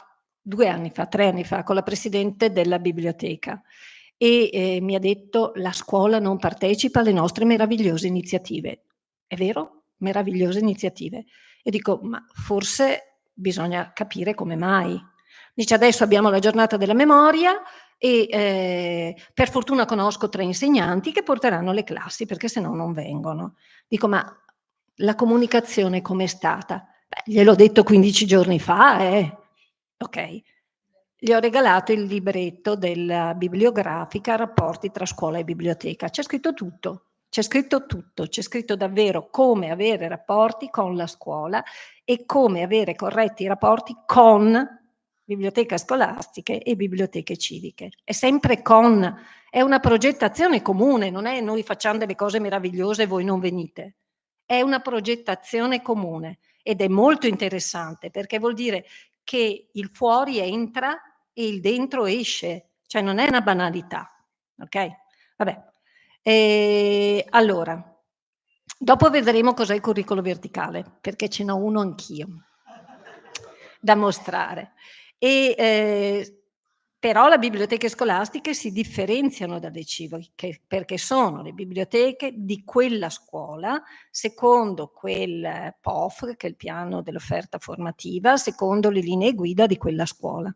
2 anni fa, 3 anni fa, con la presidente della biblioteca e mi ha detto: la scuola non partecipa alle nostre meravigliose iniziative. È vero? Meravigliose iniziative. E dico: ma forse bisogna capire come mai. Dice: adesso abbiamo la giornata della memoria e per fortuna conosco 3 insegnanti che porteranno le classi perché se no non vengono. Dico: ma la comunicazione com'è stata? Beh, gliel'ho detto 15 giorni fa, ok. Gli ho regalato il libretto della bibliografica Rapporti tra scuola e biblioteca. C'è scritto tutto, c'è scritto davvero come avere rapporti con la scuola e come avere corretti rapporti con biblioteche scolastiche e biblioteche civiche. È sempre con, è una progettazione comune, non è noi facciamo delle cose meravigliose e voi non venite. È una progettazione comune ed è molto interessante perché vuol dire che il fuori entra e il dentro esce, cioè non è una banalità, ok? Vabbè. Allora, dopo vedremo cos'è il curriculum verticale, perché ce n'ho uno anch'io da mostrare. Però le biblioteche scolastiche si differenziano dalle civiche perché sono le biblioteche di quella scuola secondo quel POF, che è il piano dell'offerta formativa, secondo le linee guida di quella scuola.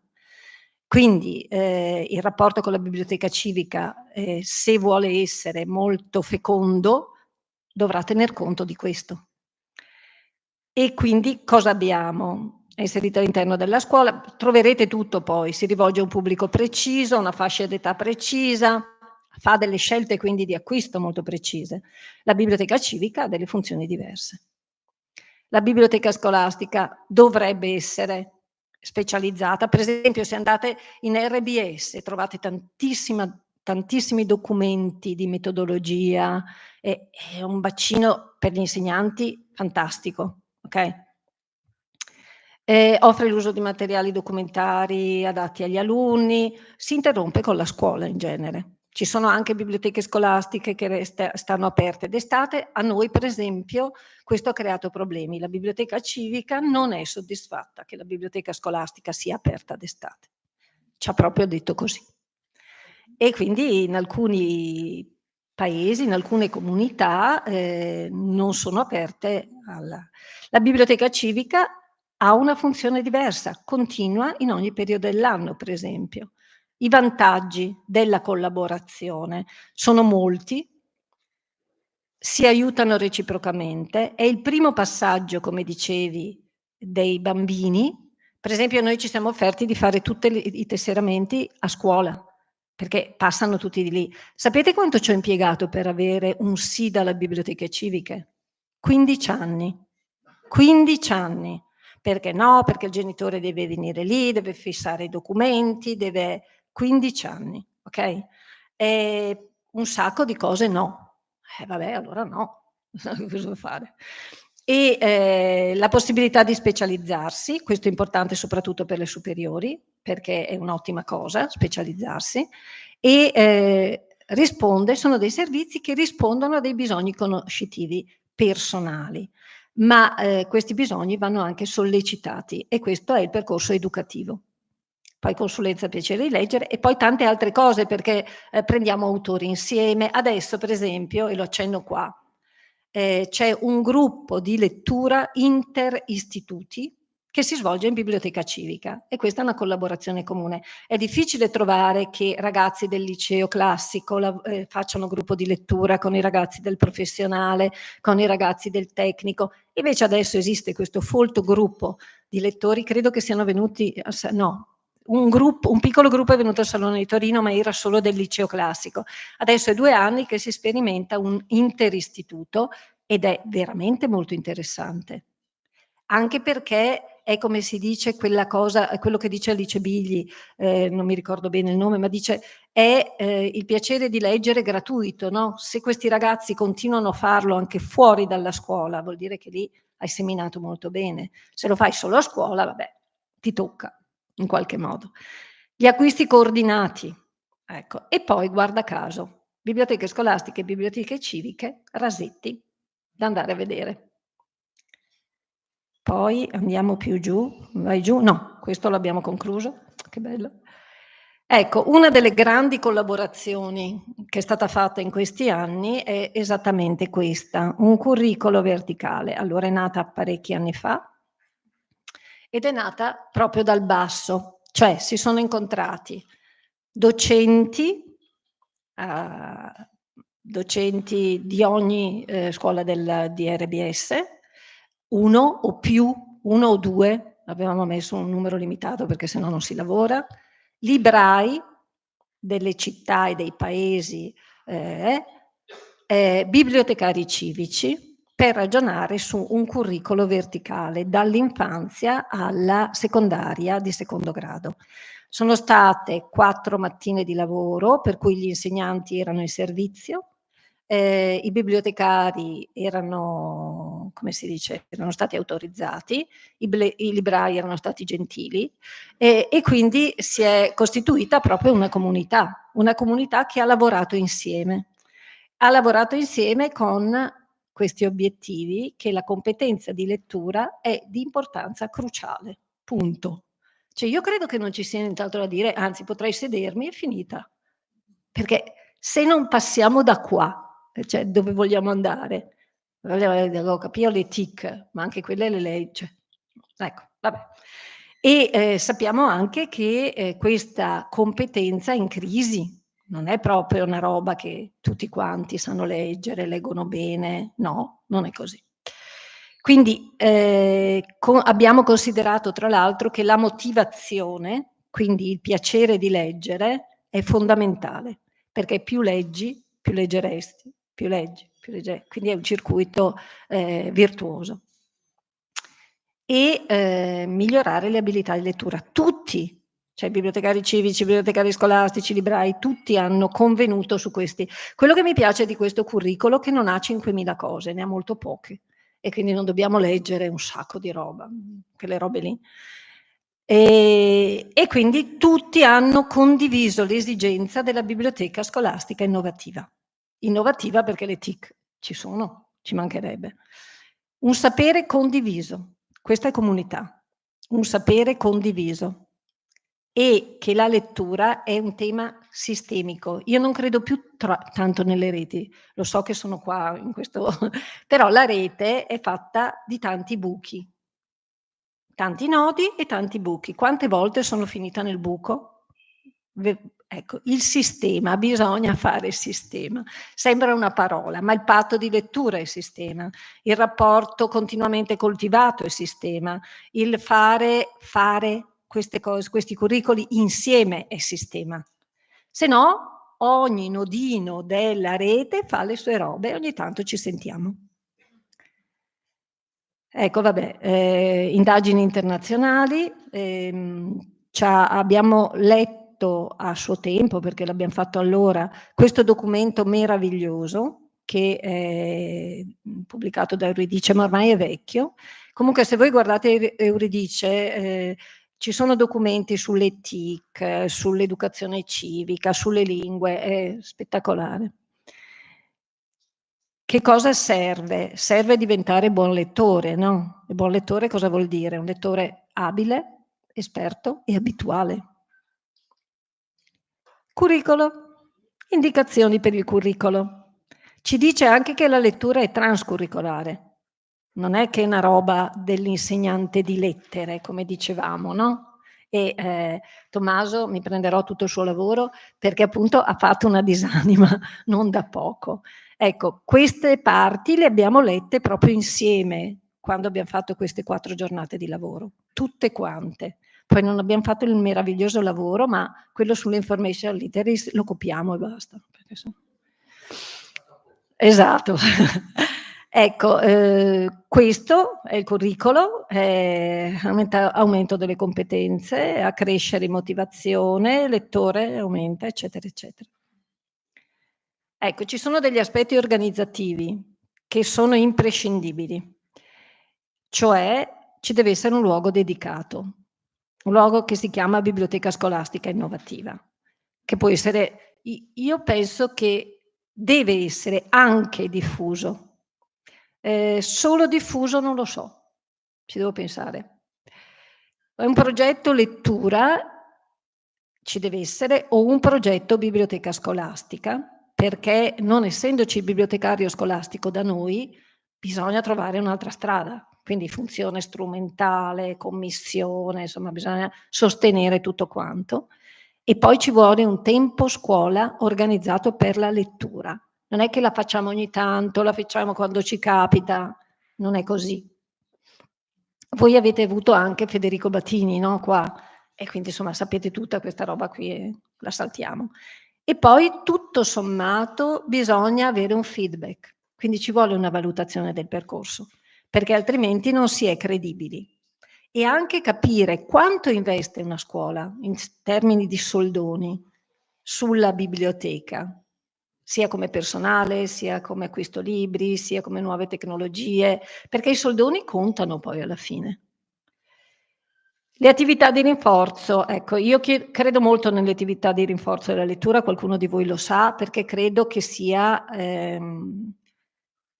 Quindi il rapporto con la biblioteca civica, se vuole essere molto fecondo, dovrà tener conto di questo. E quindi cosa abbiamo? È inserita all'interno della scuola, troverete tutto poi, si rivolge a un pubblico preciso, a una fascia d'età precisa, fa delle scelte quindi di acquisto molto precise. La biblioteca civica ha delle funzioni diverse. La biblioteca scolastica dovrebbe essere specializzata, per esempio se andate in RBS trovate tantissimi documenti di metodologia, è un bacino per gli insegnanti fantastico, ok? Offre l'uso di materiali documentari adatti agli alunni, si interrompe con la scuola in genere. Ci sono anche biblioteche scolastiche che stanno aperte d'estate. A noi, per esempio, questo ha creato problemi. La biblioteca civica non è soddisfatta che la biblioteca scolastica sia aperta d'estate. Ci ha proprio detto così. E quindi in alcuni paesi, in alcune comunità non sono aperte La biblioteca civica ha una funzione diversa, continua in ogni periodo dell'anno, per esempio. I vantaggi della collaborazione sono molti, si aiutano reciprocamente, è il primo passaggio, come dicevi, dei bambini. Per esempio noi ci siamo offerti di fare tutti i tesseramenti a scuola, perché passano tutti di lì. Sapete quanto ci ho impiegato per avere un sì dalle biblioteche civiche? 15 anni. 15 anni. Perché no? Perché il genitore deve venire lì, deve fissare i documenti, 15 anni, ok? E un sacco di cose no. Vabbè, allora no, cosa devo fare? E la possibilità di specializzarsi, questo è importante soprattutto per le superiori, perché è un'ottima cosa specializzarsi, e sono dei servizi che rispondono a dei bisogni conoscitivi personali, ma questi bisogni vanno anche sollecitati e questo è il percorso educativo. Poi consulenza piacere di leggere e poi tante altre cose, perché prendiamo autori insieme. Adesso, per esempio, e lo accenno qua, c'è un gruppo di lettura interistituti che si svolge in biblioteca civica e questa è una collaborazione comune. È difficile trovare che ragazzi del liceo classico facciano gruppo di lettura con i ragazzi del professionale, con i ragazzi del tecnico. Invece adesso esiste questo folto gruppo di lettori, credo che siano venuti, un piccolo gruppo è venuto al Salone di Torino, ma era solo del liceo classico. Adesso è 2 anni che si sperimenta un interistituto ed è veramente molto interessante. Anche perché è, come si dice, quella cosa, quello che dice Alice Bigli, non mi ricordo bene il nome, ma dice è il piacere di leggere gratuito, no? Se questi ragazzi continuano a farlo anche fuori dalla scuola, vuol dire che lì hai seminato molto bene. Se lo fai solo a scuola, vabbè, ti tocca in qualche modo. Gli acquisti coordinati, ecco. E poi, guarda caso, biblioteche scolastiche e biblioteche civiche, Rasetti, da andare a vedere. Poi andiamo più giù, vai giù, no, questo l'abbiamo concluso, che bello. Ecco, una delle grandi collaborazioni che è stata fatta in questi anni è esattamente questa, un curriculum verticale. Allora è nata parecchi anni fa ed è nata proprio dal basso, cioè si sono incontrati docenti di ogni scuola di RBS, uno o due, avevamo messo un numero limitato perché sennò non si lavora, librai delle città e dei paesi, bibliotecari civici, per ragionare su un curriculum verticale dall'infanzia alla secondaria di secondo grado. Sono state 4 mattine di lavoro per cui gli insegnanti erano in servizio, i bibliotecari erano, come si dice, erano stati autorizzati, i librai erano stati gentili e quindi si è costituita proprio una comunità che ha lavorato insieme. Ha lavorato insieme con questi obiettivi, che la competenza di lettura è di importanza cruciale, punto. Cioè io credo che non ci sia nient'altro da dire, anzi potrei sedermi e finita, perché se non passiamo da qua, cioè dove vogliamo andare, devo capire le TIC, ma anche quelle le legge. Ecco, vabbè. E sappiamo anche che questa competenza è in crisi, non è proprio una roba che tutti quanti sanno leggere, leggono bene, no, non è così. Quindi abbiamo considerato tra l'altro che la motivazione, quindi il piacere di leggere, è fondamentale, perché più leggi, più leggeresti, più leggi, più leggeresti. Quindi è un circuito virtuoso. E migliorare le abilità di lettura. Tutti, cioè bibliotecari civici, bibliotecari scolastici, librai, tutti hanno convenuto su questi. Quello che mi piace di questo curriculum è che non ha 5.000 cose, ne ha molto poche e quindi non dobbiamo leggere un sacco di roba, quelle robe lì. E quindi tutti hanno condiviso l'esigenza della biblioteca scolastica innovativa. Innovativa perché le TIC ci sono, ci mancherebbe. Un sapere condiviso, questa è comunità, un sapere condiviso, e che la lettura è un tema sistemico. Io non credo più tanto nelle reti, lo so che sono qua in questo, però la rete è fatta di tanti buchi, tanti nodi e tanti buchi. Quante volte sono finita nel buco? Ecco, il sistema, bisogna fare il sistema. Sembra una parola, ma il patto di lettura è il sistema, il rapporto continuamente coltivato è il sistema, il fare queste cose, questi curricoli insieme è il sistema. Se no, ogni nodino della rete fa le sue robe e ogni tanto ci sentiamo. Ecco, vabbè, indagini internazionali, abbiamo letto a suo tempo, perché l'abbiamo fatto allora, questo documento meraviglioso che è pubblicato da Euridice, ma ormai è vecchio. Comunque, se voi guardate Euridice, ci sono documenti sulle TIC, sull'educazione civica, sulle lingue, è spettacolare. Che cosa serve? Serve diventare buon lettore, no? E buon lettore cosa vuol dire? Un lettore abile, esperto e abituale. Curricolo. Indicazioni per il curricolo. Ci dice anche che la lettura è transcurricolare. Non è che è una roba dell'insegnante di lettere, come dicevamo, no? E Tommaso, mi prenderò tutto il suo lavoro, perché appunto ha fatto una disanima non da poco. Ecco, queste parti le abbiamo lette proprio insieme quando abbiamo fatto queste 4 giornate di lavoro, tutte quante. Poi non abbiamo fatto il meraviglioso lavoro, ma quello sull'information literacy lo copiamo e basta. Esatto. Ecco, questo è il curricolo, aumento delle competenze, accrescere motivazione, lettore aumenta, eccetera, eccetera. Ecco, ci sono degli aspetti organizzativi che sono imprescindibili, cioè ci deve essere un luogo dedicato, un luogo che si chiama biblioteca scolastica innovativa, che può essere, io penso che deve essere anche diffuso, solo diffuso non lo so, ci devo pensare. È un progetto lettura, ci deve essere, o un progetto biblioteca scolastica, perché non essendoci il bibliotecario scolastico da noi, bisogna trovare un'altra strada, quindi funzione strumentale, commissione, insomma bisogna sostenere tutto quanto. E poi ci vuole un tempo scuola organizzato per la lettura. Non è che la facciamo ogni tanto, la facciamo quando ci capita, non è così. Voi avete avuto anche Federico Battini, no? Qua. E quindi insomma sapete tutta questa roba qui, la saltiamo. E poi tutto sommato bisogna avere un feedback, quindi ci vuole una valutazione del percorso, perché altrimenti non si è credibili. E anche capire quanto investe una scuola in termini di soldoni sulla biblioteca, sia come personale, sia come acquisto libri, sia come nuove tecnologie, perché i soldoni contano poi alla fine. Le attività di rinforzo, ecco, io credo molto nelle attività di rinforzo della lettura, qualcuno di voi lo sa, perché credo che sia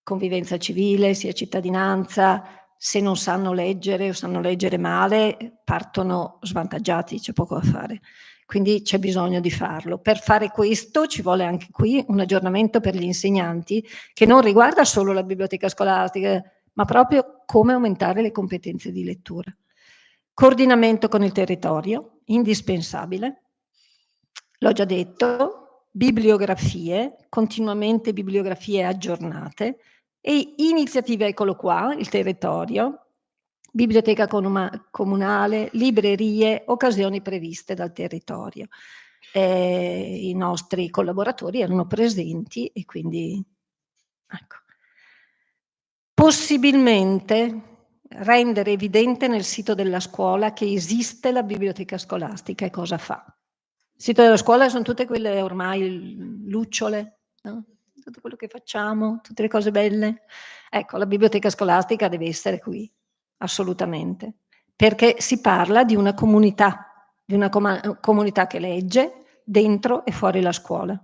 convivenza civile, sia cittadinanza. Se non sanno leggere o sanno leggere male, partono svantaggiati, c'è poco da fare. Quindi c'è bisogno di farlo. Per fare questo ci vuole anche qui un aggiornamento per gli insegnanti che non riguarda solo la biblioteca scolastica, ma proprio come aumentare le competenze di lettura. Coordinamento con il territorio, indispensabile. L'ho già detto, bibliografie, continuamente bibliografie aggiornate e iniziative, eccolo qua, il territorio, biblioteca comunale, librerie, occasioni previste dal territorio. I nostri collaboratori erano presenti e quindi, ecco. Possibilmente rendere evidente nel sito della scuola che esiste la biblioteca scolastica e cosa fa. Il sito della scuola sono tutte quelle ormai lucciole, no? Tutto quello che facciamo, tutte le cose belle. Ecco, la biblioteca scolastica deve essere qui, assolutamente, perché si parla di una comunità che legge dentro e fuori la scuola.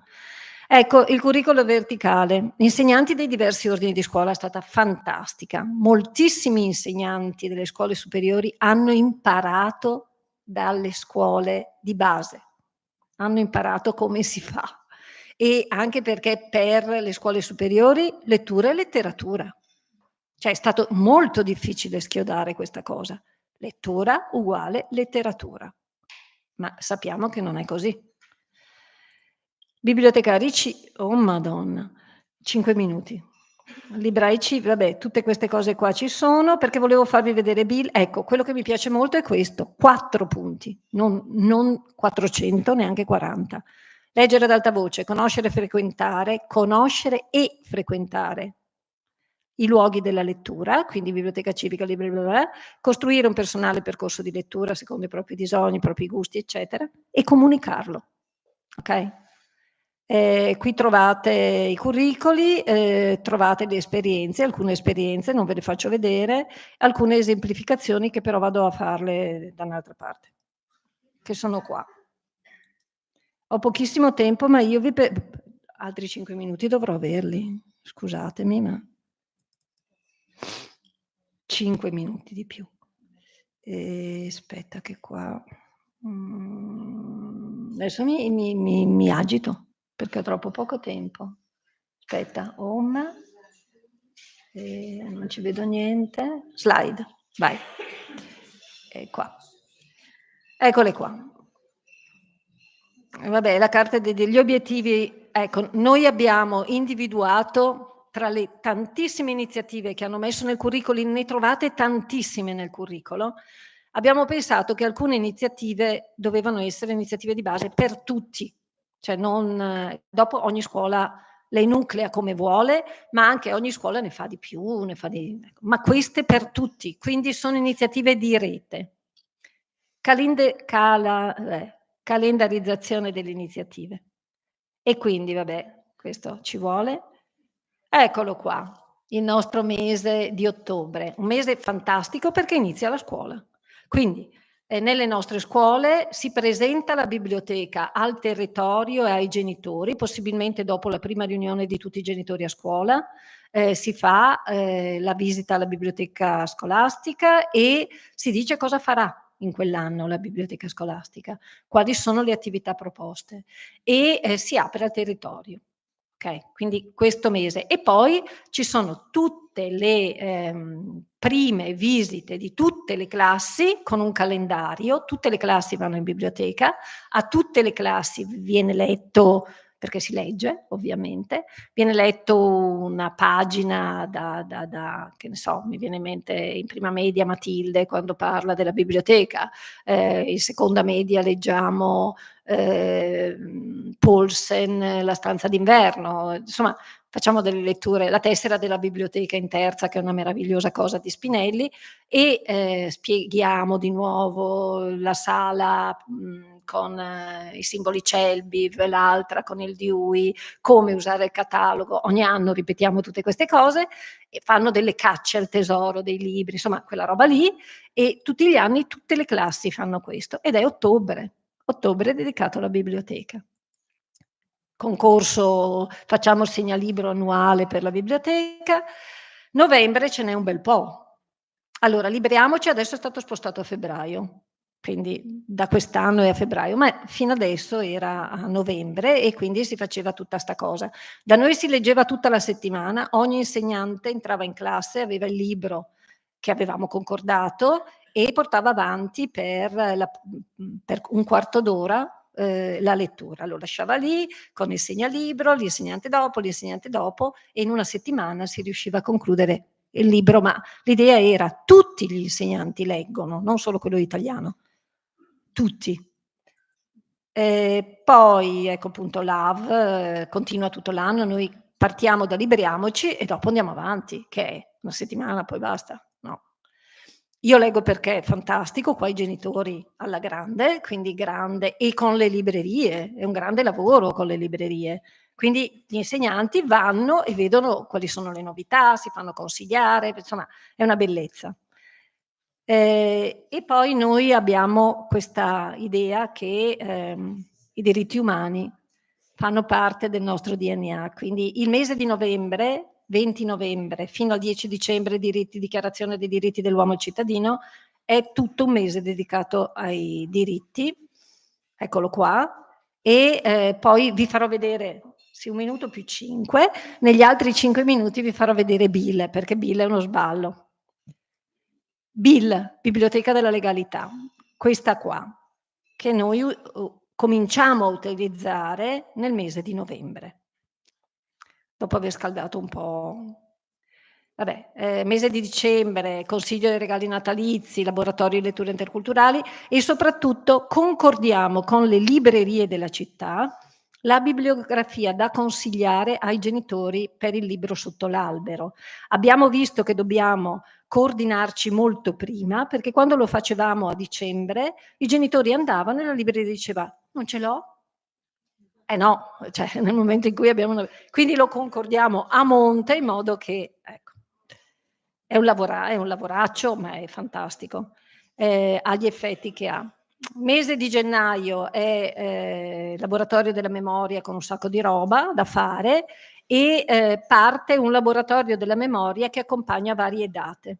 Ecco, il curriculum verticale. Insegnanti dei diversi ordini di scuola è stata fantastica. Moltissimi insegnanti delle scuole superiori hanno imparato dalle scuole di base, hanno imparato come si fa. E anche perché per le scuole superiori lettura e letteratura. Cioè è stato molto difficile schiodare questa cosa. Lettura uguale letteratura. Ma sappiamo che non è così. Bibliotecari oh madonna, 5 minuti. Librai vabbè, tutte queste cose qua ci sono, perché volevo farvi vedere Bill. Ecco, quello che mi piace molto è questo, 4 punti, non 400, neanche 40. Leggere ad alta voce, conoscere e frequentare i luoghi della lettura, quindi biblioteca civica, libri, bla bla bla, costruire un personale percorso di lettura secondo i propri bisogni, i propri gusti, eccetera, e comunicarlo. Ok? Qui trovate i curricoli, trovate le esperienze, alcune esperienze, non ve le faccio vedere, alcune esemplificazioni che però vado a farle da un'altra parte, che sono qua. Ho pochissimo tempo, ma io altri 5 minuti dovrò averli, scusatemi, ma 5 minuti di più. Aspetta che qua... adesso mi agito, perché ho troppo poco tempo. Aspetta, home, non ci vedo niente. Slide, vai. Qua. Eccole qua. Vabbè, la carta degli obiettivi, ecco, noi abbiamo individuato tra le tantissime iniziative che hanno messo nel curriculum, ne trovate tantissime nel curriculum, abbiamo pensato che alcune iniziative dovevano essere iniziative di base per tutti, cioè non, dopo ogni scuola le enuclea come vuole, ma anche ogni scuola ne fa di più, ma queste per tutti, quindi sono iniziative di rete. Calendarizzazione delle iniziative. E quindi, vabbè, questo ci vuole. Eccolo qua, il nostro mese di ottobre, un mese fantastico perché inizia la scuola. Quindi, nelle nostre scuole si presenta la biblioteca al territorio e ai genitori, possibilmente dopo la prima riunione di tutti i genitori a scuola, si fa la visita alla biblioteca scolastica e si dice cosa farà in quell'anno la biblioteca scolastica, quali sono le attività proposte e si apre al territorio. Ok, quindi questo mese. E poi ci sono tutte le prime visite di tutte le classi con un calendario, tutte le classi vanno in biblioteca, a tutte le classi viene letto, perché si legge ovviamente, viene letto una pagina che ne so, mi viene in mente in prima media Matilde quando parla della biblioteca, in seconda media leggiamo Paulsen, La stanza d'inverno, insomma facciamo delle letture, La tessera della biblioteca in terza, che è una meravigliosa cosa di Spinelli, e spieghiamo di nuovo la sala con i simboli Celbi, l'altra con il Dewey, come usare il catalogo. Ogni anno ripetiamo tutte queste cose e fanno delle cacce al tesoro dei libri, insomma quella roba lì, e tutti gli anni tutte le classi fanno questo ed è ottobre è dedicato alla biblioteca. Concorso, facciamo il segnalibro annuale per la biblioteca. Novembre ce n'è un bel po'. Allora, Libriamoci adesso è stato spostato a febbraio, quindi da quest'anno è a febbraio, ma fino adesso era a novembre e quindi si faceva tutta sta cosa. Da noi si leggeva tutta la settimana, ogni insegnante entrava in classe, aveva il libro che avevamo concordato e portava avanti per un quarto d'ora la lettura. Lo lasciava lì con il segnalibro, l'insegnante dopo e in una settimana si riusciva a concludere il libro, ma l'idea era tutti gli insegnanti leggono, non solo quello italiano, tutti. Poi ecco appunto l'AV continua tutto l'anno, noi partiamo da Libriamoci e dopo andiamo avanti, che è una settimana, poi basta. No. Io leggo perché è fantastico, qua i genitori alla grande, quindi grande, e con le librerie, è un grande lavoro con le librerie. Quindi gli insegnanti vanno e vedono quali sono le novità, si fanno consigliare, insomma è una bellezza. E poi noi abbiamo questa idea che i diritti umani fanno parte del nostro DNA, quindi il mese di novembre, 20 novembre, fino al 10 dicembre, dichiarazione dei diritti dell'uomo e cittadino, è tutto un mese dedicato ai diritti, eccolo qua, e poi vi farò vedere, sì, 1 minuto più 5, negli altri 5 minuti vi farò vedere Bill, perché Bill è uno sballo. Bill, Biblioteca della Legalità, questa qua, che noi cominciamo a utilizzare nel mese di novembre, dopo aver scaldato un po'. Vabbè, mese di dicembre, consiglio dei regali natalizi, laboratorio di letture interculturali e soprattutto concordiamo con le librerie della città la bibliografia da consigliare ai genitori per il libro sotto l'albero. Abbiamo visto che dobbiamo coordinarci molto prima, perché quando lo facevamo a dicembre i genitori andavano e la libreria diceva non ce l'ho? No, cioè nel momento in cui abbiamo... Quindi lo concordiamo a monte in modo che... Ecco, è un lavoraccio, ma è fantastico, ha gli effetti che ha. Mese di gennaio è laboratorio della memoria con un sacco di roba da fare e parte un laboratorio della memoria che accompagna varie date.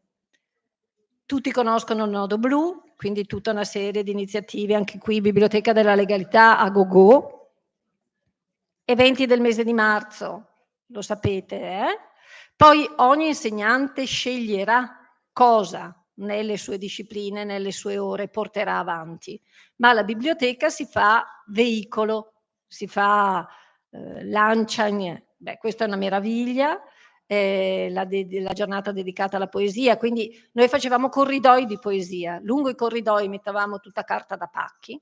Tutti conoscono il Nodo Blu, quindi tutta una serie di iniziative, anche qui Biblioteca della Legalità a go-go. Eventi del mese di marzo, lo sapete, Poi ogni insegnante sceglierà cosa nelle sue discipline, nelle sue ore porterà avanti, ma la biblioteca si fa veicolo, si fa lancia, questa è una meraviglia, la giornata dedicata alla poesia, quindi noi facevamo corridoi di poesia, lungo i corridoi mettevamo tutta carta da pacchi,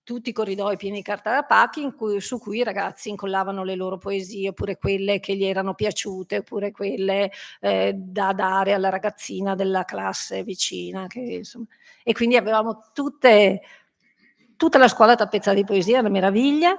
tutti i corridoi pieni di carta da pacchi su cui i ragazzi incollavano le loro poesie, oppure quelle che gli erano piaciute, oppure quelle da dare alla ragazzina della classe vicina. Insomma. E quindi avevamo tutta la scuola tappezzata di poesia, una meraviglia.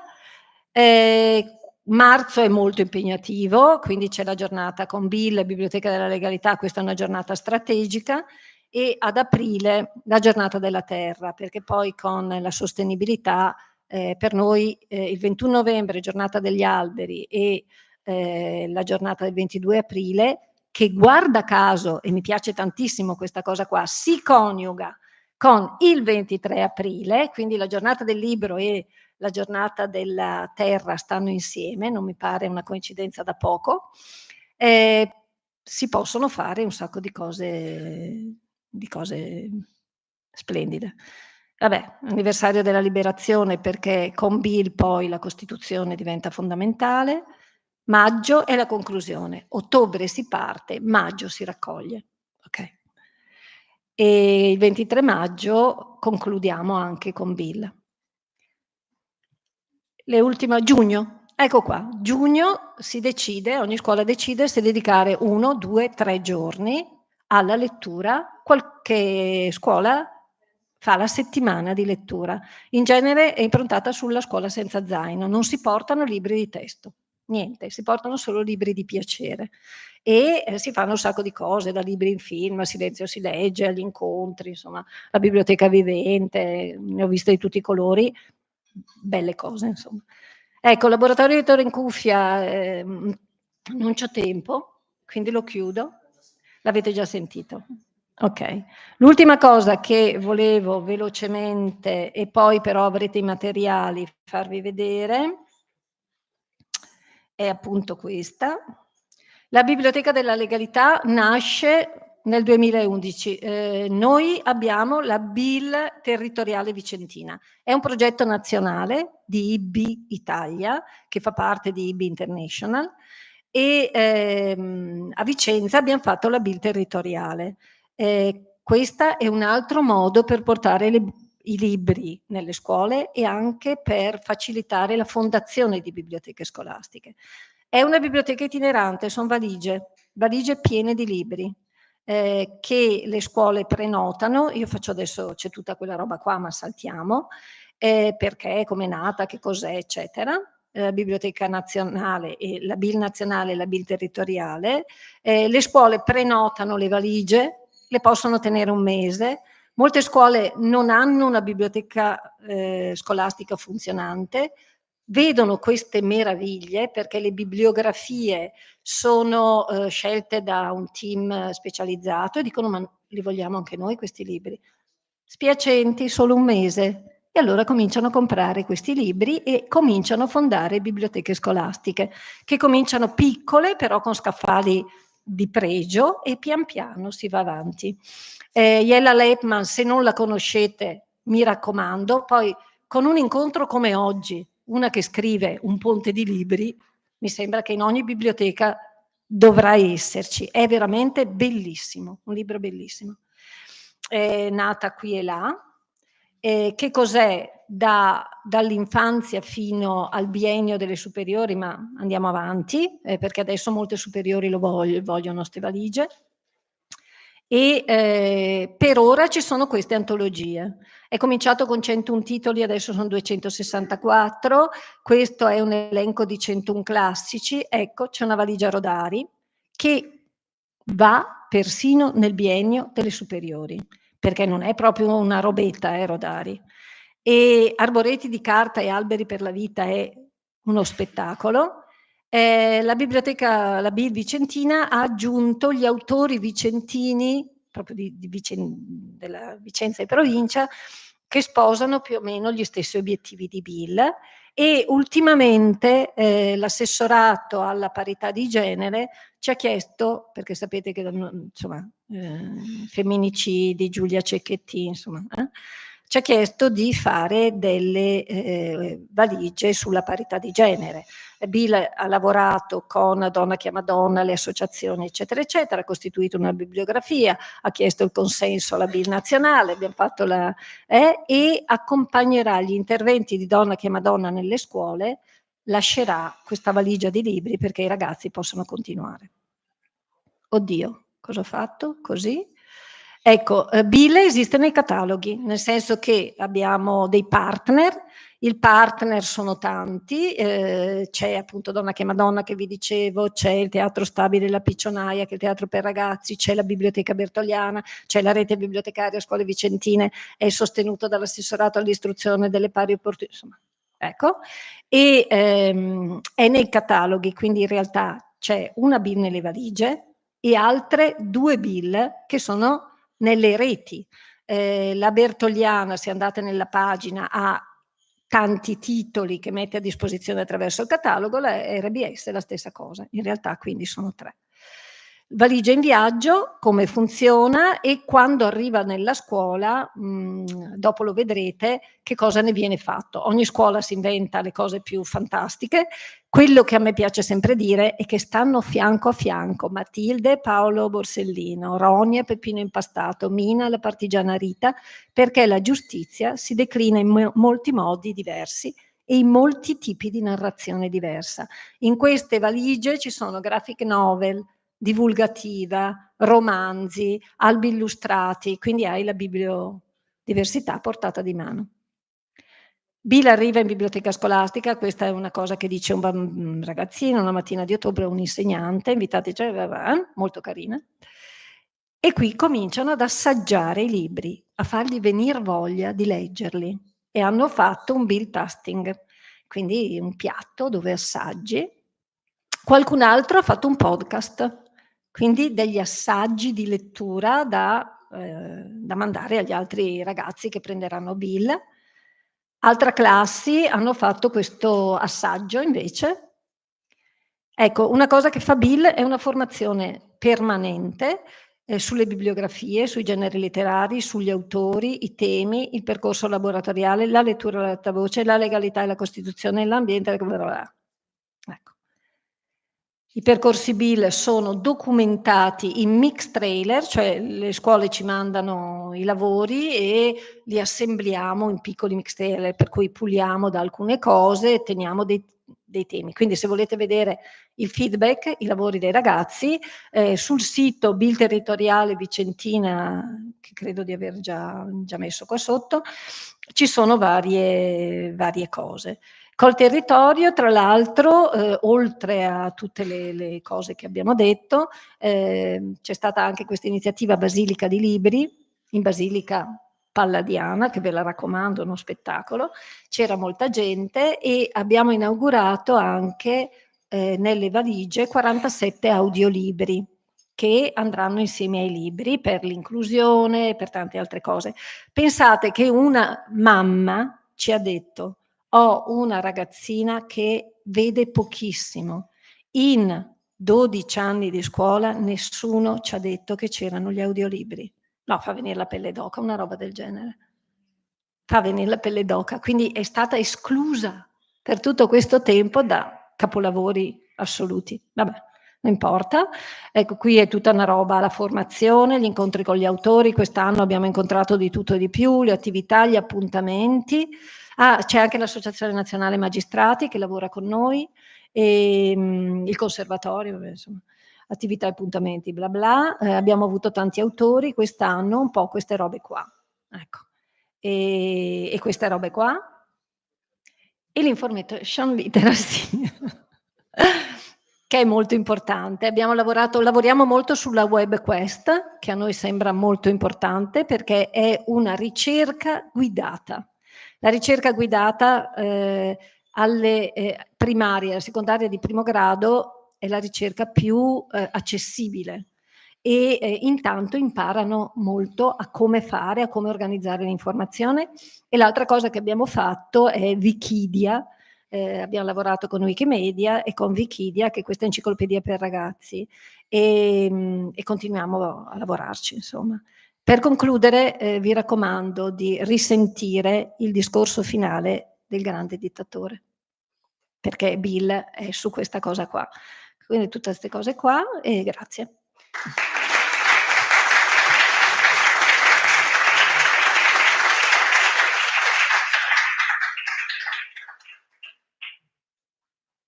Marzo è molto impegnativo, quindi c'è la giornata con Bill, Biblioteca della Legalità, questa è una giornata strategica, e ad aprile la giornata della terra, perché poi con la sostenibilità per noi il 21 novembre giornata degli alberi e la giornata del 22 aprile, che guarda caso, e mi piace tantissimo questa cosa qua, si coniuga con il 23 aprile, quindi la giornata del libro e la giornata della terra stanno insieme, non mi pare una coincidenza da poco, si possono fare un sacco di cose splendide. Vabbè, anniversario della liberazione, perché con Bill poi la Costituzione diventa fondamentale, maggio è la conclusione, ottobre si parte, maggio si raccoglie, ok? E il 23 maggio concludiamo anche con Bill. Giugno, ecco qua, giugno si decide, ogni scuola decide se dedicare 1, 2, 3 giorni alla lettura. Qualche scuola fa la settimana di lettura, in genere è improntata sulla scuola senza zaino, non si portano libri di testo, niente, si portano solo libri di piacere e si fanno un sacco di cose, da libri in film, a Silenzio si legge, agli incontri, insomma, la biblioteca vivente, ne ho viste di tutti i colori, belle cose, insomma. Ecco, laboratorio di Ettore in cuffia, non c'ho tempo, quindi lo chiudo. L'avete già sentito. Ok. L'ultima cosa che volevo velocemente, e poi però avrete i materiali, farvi vedere, è appunto questa. La Biblioteca della Legalità nasce nel 2011. Noi abbiamo la BIL territoriale vicentina. È un progetto nazionale di IB Italia, che fa parte di IB International, e a Vicenza abbiamo fatto la BIL territoriale. Questo è un altro modo per portare i libri nelle scuole e anche per facilitare la fondazione di biblioteche scolastiche. È una biblioteca itinerante, sono valigie piene di libri che le scuole prenotano. Io faccio adesso, c'è tutta quella roba qua, ma saltiamo, perché come è nata, che cos'è, eccetera. La biblioteca nazionale e la BIL nazionale e la BIL territoriale. Le scuole prenotano le valigie le possono tenere un mese. Molte scuole non hanno una biblioteca scolastica funzionante, vedono queste meraviglie perché le bibliografie sono scelte da un team specializzato e dicono: ma li vogliamo anche noi questi libri? Spiacenti, solo un mese. E allora cominciano a comprare questi libri e cominciano a fondare biblioteche scolastiche, che cominciano piccole, però con scaffali di pregio, e pian piano si va avanti. Jella Leppmann, se non la conoscete, mi raccomando, poi con un incontro come oggi, una che scrive un ponte di libri, mi sembra che in ogni biblioteca dovrà esserci. È veramente bellissimo, un libro bellissimo. È nata qui e là. Che cos'è? Dall'infanzia fino al biennio delle superiori, ma andiamo avanti, perché adesso molte superiori lo vogliono ste valigie. E per ora ci sono queste antologie. È cominciato con 101 titoli, adesso sono 264. Questo è un elenco di 101 classici. Ecco, c'è una valigia Rodari che va persino nel biennio delle superiori, perché non è proprio una robetta, Rodari. E Arboreti di carta e alberi per la vita è uno spettacolo. La biblioteca, la BIL Vicentina, ha aggiunto gli autori vicentini, proprio della Vicenza e provincia, che sposano più o meno gli stessi obiettivi di BIL, e ultimamente l'assessorato alla parità di genere ci ha chiesto, perché sapete che insomma, femminicidi, Giulia Cecchetti, insomma, ci ha chiesto di fare delle valigie sulla parità di genere. BIL ha lavorato con Donna chiama Donna, le associazioni, eccetera, eccetera, ha costituito una bibliografia, ha chiesto il consenso alla BIL nazionale, abbiamo fatto e accompagnerà gli interventi di Donna chiama Donna nelle scuole, lascerà questa valigia di libri perché i ragazzi possano continuare. Oddio, cosa ho fatto? Così? Ecco, BIL esiste nei cataloghi, nel senso che abbiamo dei partner, i partner sono tanti, c'è appunto Donna che Madonna che vi dicevo, c'è il Teatro Stabile La Piccionaia, che è il teatro per ragazzi, c'è la Biblioteca Bertoliana, c'è la rete bibliotecaria Scuole Vicentine, è sostenuto dall'assessorato all'istruzione delle pari opportunità, insomma, ecco, e è nei cataloghi, quindi in realtà c'è una BIL nelle valigie e altre 2 BIL che sono nelle reti. La Bertoliana, se andate nella pagina, ha tanti titoli che mette a disposizione attraverso il catalogo, la RBS è la stessa cosa, in realtà quindi sono 3. Valigia in viaggio, come funziona e quando arriva nella scuola, dopo lo vedrete, che cosa ne viene fatto. Ogni scuola si inventa le cose più fantastiche. Quello che a me piace sempre dire è che stanno fianco a fianco Matilde e Paolo Borsellino, Ronia e Peppino Impastato, Mina la partigiana Rita, perché la giustizia si declina in molti modi diversi e in molti tipi di narrazione diversa. In queste valigie ci sono graphic novel, divulgativa, romanzi, albi illustrati, quindi hai la bibliodiversità a portata di mano. BIL arriva in biblioteca scolastica, questa è una cosa che dice un ragazzino una mattina di ottobre, un insegnante, invitati, molto carina, e qui cominciano ad assaggiare i libri, a fargli venire voglia di leggerli, e hanno fatto un BIL tasting, quindi un piatto dove assaggi. Qualcun altro ha fatto un podcast, quindi degli assaggi di lettura da mandare agli altri ragazzi che prenderanno BIL. Altre classi hanno fatto questo assaggio invece. Ecco, una cosa che fa BIL è una formazione permanente sulle bibliografie, sui generi letterari, sugli autori, i temi, il percorso laboratoriale, la lettura ad alta voce, la legalità e la Costituzione, l'ambiente, ecco. I percorsi BIL sono documentati in mix trailer, cioè le scuole ci mandano i lavori e li assembliamo in piccoli mix trailer, per cui puliamo da alcune cose e teniamo dei temi. Quindi se volete vedere il feedback, i lavori dei ragazzi, sul sito BIL Territoriale Vicentina, che credo di aver già messo qua sotto, ci sono varie cose. Col territorio, tra l'altro, oltre a tutte le cose che abbiamo detto, c'è stata anche questa iniziativa Basilica di Libri, in Basilica Palladiana, che ve la raccomando, uno spettacolo. C'era molta gente e abbiamo inaugurato anche nelle valigie 47 audiolibri che andranno insieme ai libri per l'inclusione e per tante altre cose. Pensate che una mamma ci ha detto: ho una ragazzina che vede pochissimo. In 12 anni di scuola nessuno ci ha detto che c'erano gli audiolibri. No, fa venire la pelle d'oca una roba del genere. Fa venire la pelle d'oca, quindi è stata esclusa per tutto questo tempo da capolavori assoluti. Vabbè, non importa. Ecco, qui è tutta una roba, la formazione, gli incontri con gli autori. Quest'anno abbiamo incontrato di tutto e di più, le attività, gli appuntamenti. Ah, c'è anche l'Associazione Nazionale Magistrati che lavora con noi, e il Conservatorio, vabbè, insomma, attività e appuntamenti, bla bla. Abbiamo avuto tanti autori quest'anno, un po' queste robe qua. Ecco. E queste robe qua. E l'information literacy, che è molto importante. Lavoriamo molto sulla web quest, che a noi sembra molto importante perché è una ricerca guidata. La ricerca guidata alle primarie, alle secondarie di primo grado è la ricerca più accessibile e intanto imparano molto a come fare, a come organizzare l'informazione. E l'altra cosa che abbiamo fatto è Wikidia. Abbiamo lavorato con Wikimedia e con Wikidia, che è questa enciclopedia per ragazzi, e continuiamo a lavorarci, insomma. Per concludere, vi raccomando di risentire il discorso finale del grande dittatore, perché Bill è su questa cosa qua. Quindi tutte queste cose qua, e grazie.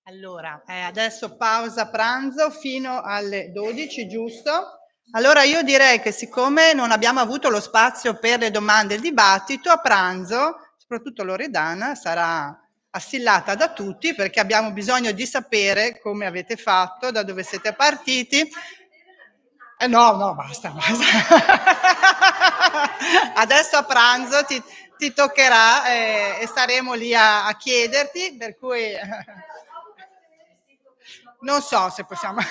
Allora, adesso pausa pranzo fino alle 12, giusto? Allora io direi che siccome non abbiamo avuto lo spazio per le domande e il dibattito, a pranzo, soprattutto Loredana, sarà assillata da tutti perché abbiamo bisogno di sapere come avete fatto, da dove siete partiti. No, basta. Adesso a pranzo ti toccherà e staremo lì a chiederti, per cui non so se possiamo.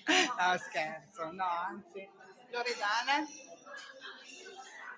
No, scherzo, no, anzi. Loredana?